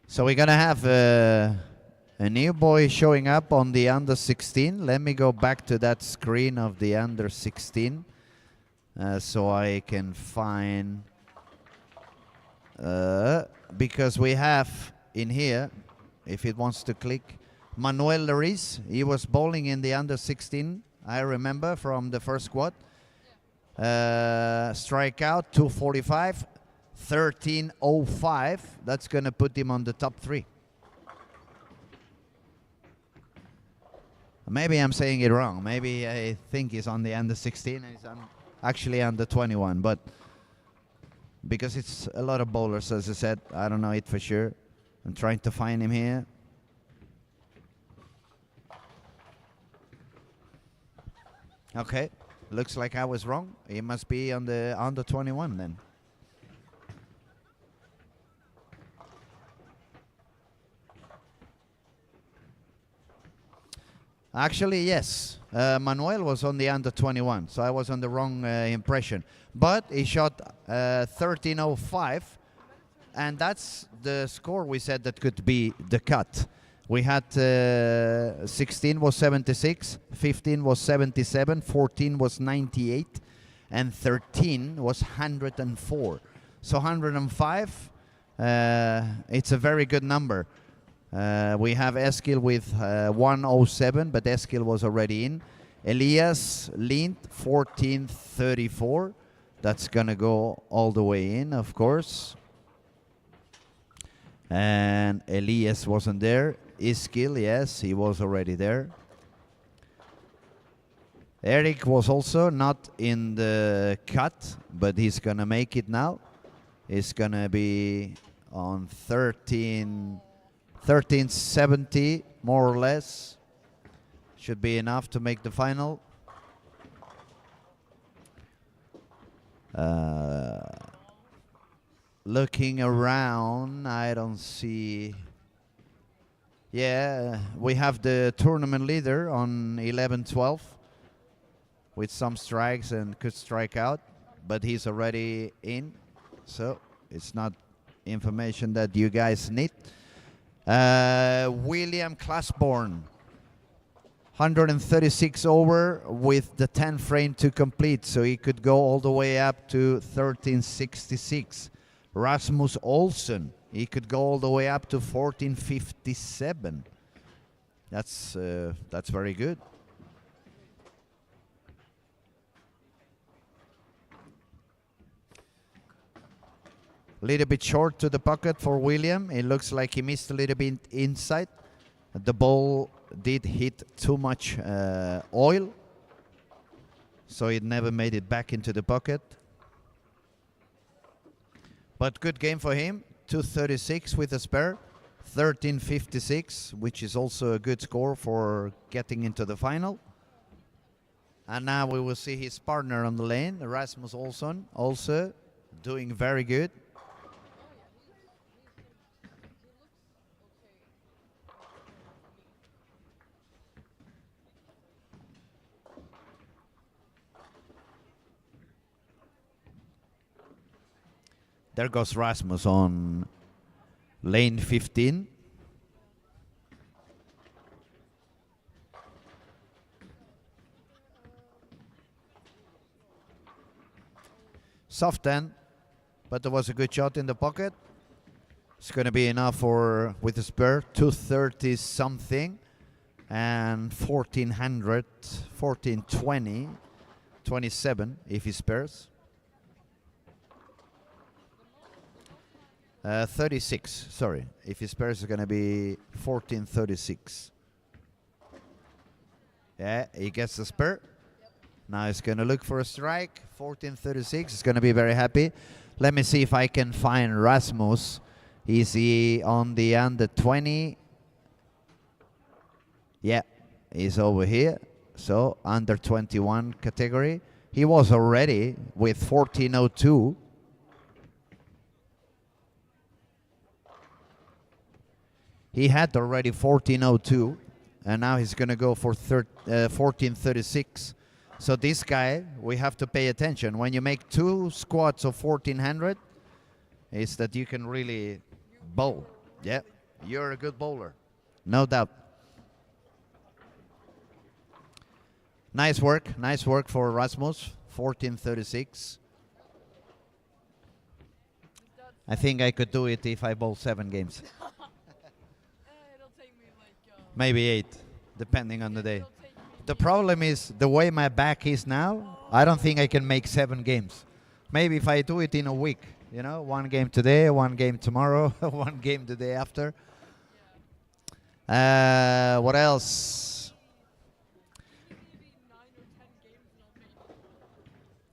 So we're going to have a new boy showing up on the under 16. Let me go back to that screen of the under 16 so I can find... because we have in here, if it wants to click, Manuel Lariz. He was bowling in the under 16, I remember, from the first squad. Strikeout, 245, 1305. That's going to put him on the top 3. Maybe I'm saying it wrong. Maybe I think he's on the under 16 and he's actually under 21, but because it's a lot of bowlers, as I said, I don't know it for sure. I'm trying to find him here. Okay, looks like I was wrong. He must be on the under 21 then. Actually, yes. Manuel was on the under 21, so I was on the wrong impression. But he shot 1305, and that's the score we said that could be the cut. We had 16 was 76, 15 was 77, 14 was 98, and 13 was 104. So 105, it's a very good number. We have Eskil with 107, but Eskil was already in. Elias Lind, 1434. That's going to go all the way in, of course. And Elias wasn't there. Eskil, yes, he was already there. Eric was also not in the cut, but he's going to make it now. He's going to be on 1370, more or less. Should be enough to make the final. Looking around, I don't see... Yeah, we have the tournament leader on 11-12 with some strikes and could strike out, but he's already in, so it's not information that you guys need. William Classborn, 136 over with the 10 frame to complete, so he could go all the way up to 1366. Rasmus Olsen, he could go all the way up to 1457. That's very good. Little bit short to the pocket for William. It looks like he missed a little bit inside. The ball did hit too much oil, so it never made it back into the pocket. But good game for him. 236 with a spare. 1356, which is also a good score for getting into the final. And now we will see his partner on the lane, Rasmus Olsson, also doing very good. There goes Rasmus on lane 15. Soft 10, but there was a good shot in the pocket. It's going to be enough for, with the spur, 230 something and 1400, 1420, 27 if he spares. 36, sorry. If he spares, it's going to be 1436. Yeah, he gets the spur. Now he's going to look for a strike. 1436. He's going to be very happy. Let me see if I can find Rasmus. Is he on the under 20? Yeah, he's over here. So under 21 category. He was already with 1402. He had already 1402, and now he's going to go for 1436. So this guy, we have to pay attention. When you make two squats of 1400, is that you can really bowl. Yeah, you're a good bowler, no doubt. Nice work for Rasmus, 1436. I think I could do it if I bowl 7 games. Maybe 8, depending on the day. The problem is the way my back is now, I don't think I can make 7 games. Maybe if I do it in a week, you know, 1 game today, 1 game tomorrow, 1 game the day after. What else?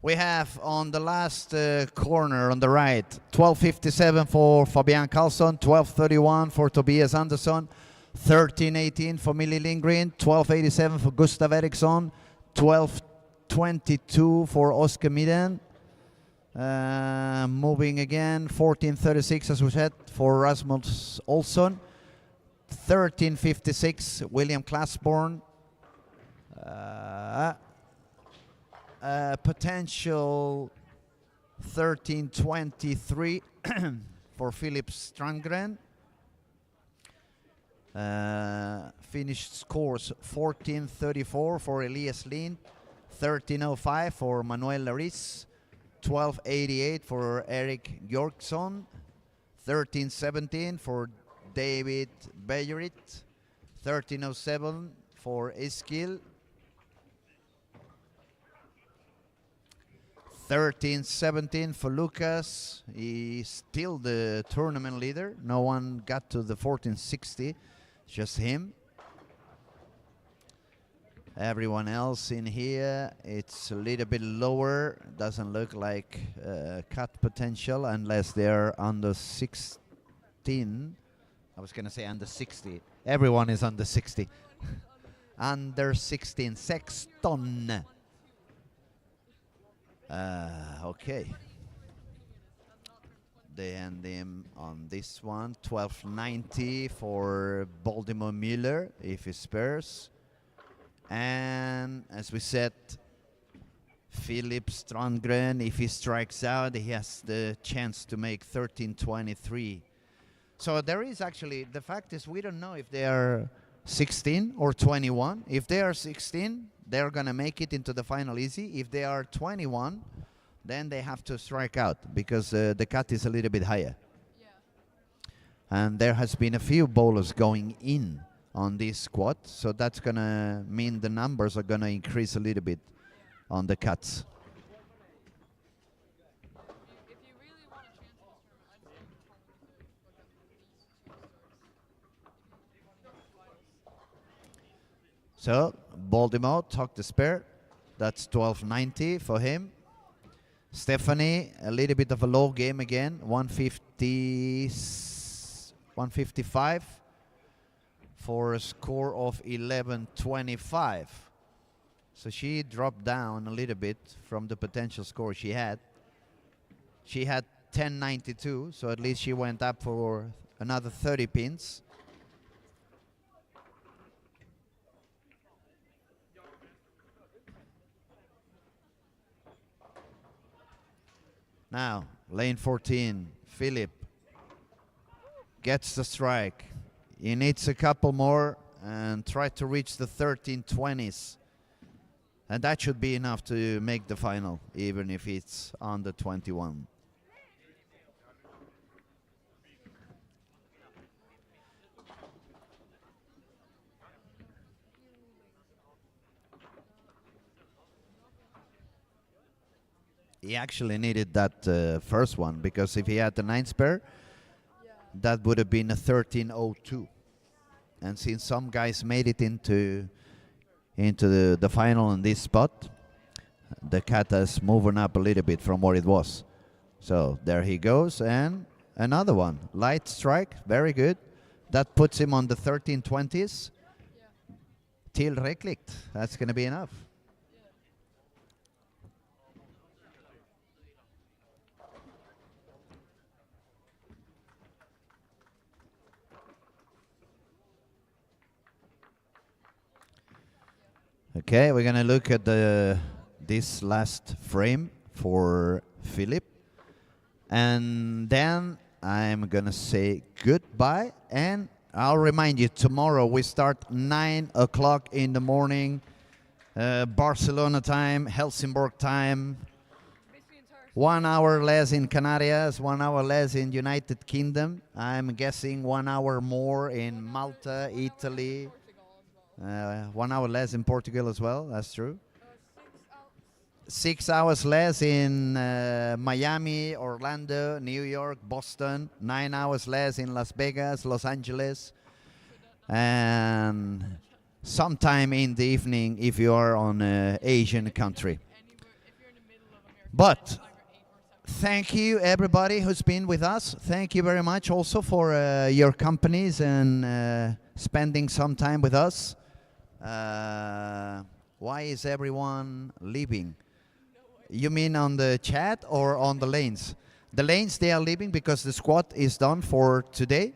We have on the last corner on the right, 12:57 for Fabian Karlsson, 12:31 for Tobias Andersson, 13:18 for Millie Lindgren, 12:87 for Gustav Eriksson, 12:22 for Oscar Midden. Moving again, 14:36 as we said for Rasmus Olsson, 13:56 William Classborn. Potential 13:23 for Philip Strandgren. Finished scores 14:34 for Elias Lind, 13:05 for Manuel Lariz, 12:88 for Eric Bjorksson, 13:17 for David Bejerit, 13:07 for Eskil, 13:17 for Lucas. He's still the tournament leader. No one got to the 1460, just him. Everyone else in here, it's a little bit lower. Doesn't look like cut potential unless they're under 16. I was going to say under 60. Everyone is under 60. Under 16. Sexton. Okay. They end him on this one. 12:90 for Baltimore Müller if he spares. And as we said, Philip Strandgren, if he strikes out, he has the chance to make 13:23. So there is actually, the fact is we don't know if they are 16 or 21. If they are 16, they're going to make it into the final easy. If they are 21, then they have to strike out because the cut is a little bit higher. Yeah. And there has been a few bowlers going in on this squad, so that's going to mean the numbers are going to increase a little bit on the cuts. If you really want a chance in this tournament, I'd So balled him out, tucked the spare. That's 12.90 for him. Stephanie, a little bit of a low game again, 155 for a score of 11.25. So she dropped down a little bit from the potential score she had. She had 10.92, so at least she went up for another 30 pins. Now, lane 14, Philip gets the strike. He needs a couple more and try to reach the 1320s. And that should be enough to make the final, even if it's under 21. He actually needed that first one, because if he had the 9 spare, that would have been a 13.02. And since some guys made it into the final in this spot, the kata is moving up a little bit from what it was. So there he goes, and another one. Light strike, very good. That puts him on the 1320s. Till reklikt. That's going to be enough. Okay, we're gonna look at this last frame for Philip, and then I'm gonna say goodbye. And I'll remind you, tomorrow we start 9 o'clock in the morning, Barcelona time, Helsingborg time. 1 hour less in Canarias, 1 hour less in United Kingdom. I'm guessing 1 hour more in Malta, Italy. 1 hour less in Portugal as well, that's true. 6 hours less in Miami, Orlando, New York, Boston. 9 hours less in Las Vegas, Los Angeles. And sometime in the evening if you are on an Asian country. But thank you everybody who's been with us. Thank you very much also for your companies and spending some time with us. Why is everyone leaving? You mean on the chat or on the lanes? The lanes, they are leaving because the squat is done for today,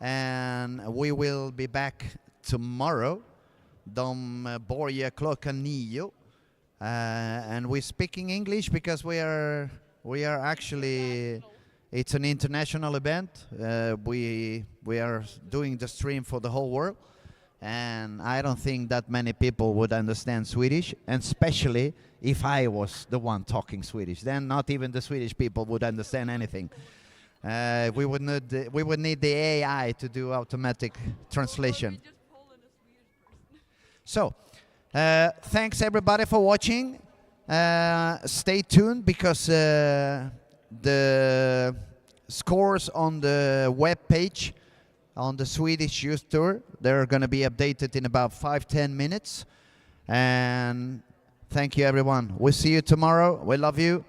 and we will be back tomorrow. De börjar klockan 9. And we're speaking English because we are actually, it's an international event. We are doing the stream for the whole world. And I don't think that many people would understand Swedish, and especially if I was the one talking Swedish. Then not even the Swedish people would understand anything. We would need the AI to do automatic translation. So, thanks everybody for watching. Stay tuned because the scores on the web page on the Swedish Youth Tour, they're going to be updated in about 5-10 minutes. And thank you everyone. We'll see you tomorrow. We love you.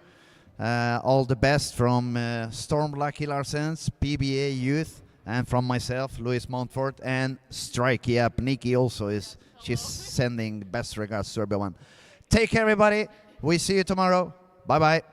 All the best from Storm Lucky Larsens, PBA Youth, and from myself, Louis Montfort, and Strike. Yeah, Nikki also is. She's sending best regards to everyone. Take care everybody. We see you tomorrow. Bye bye.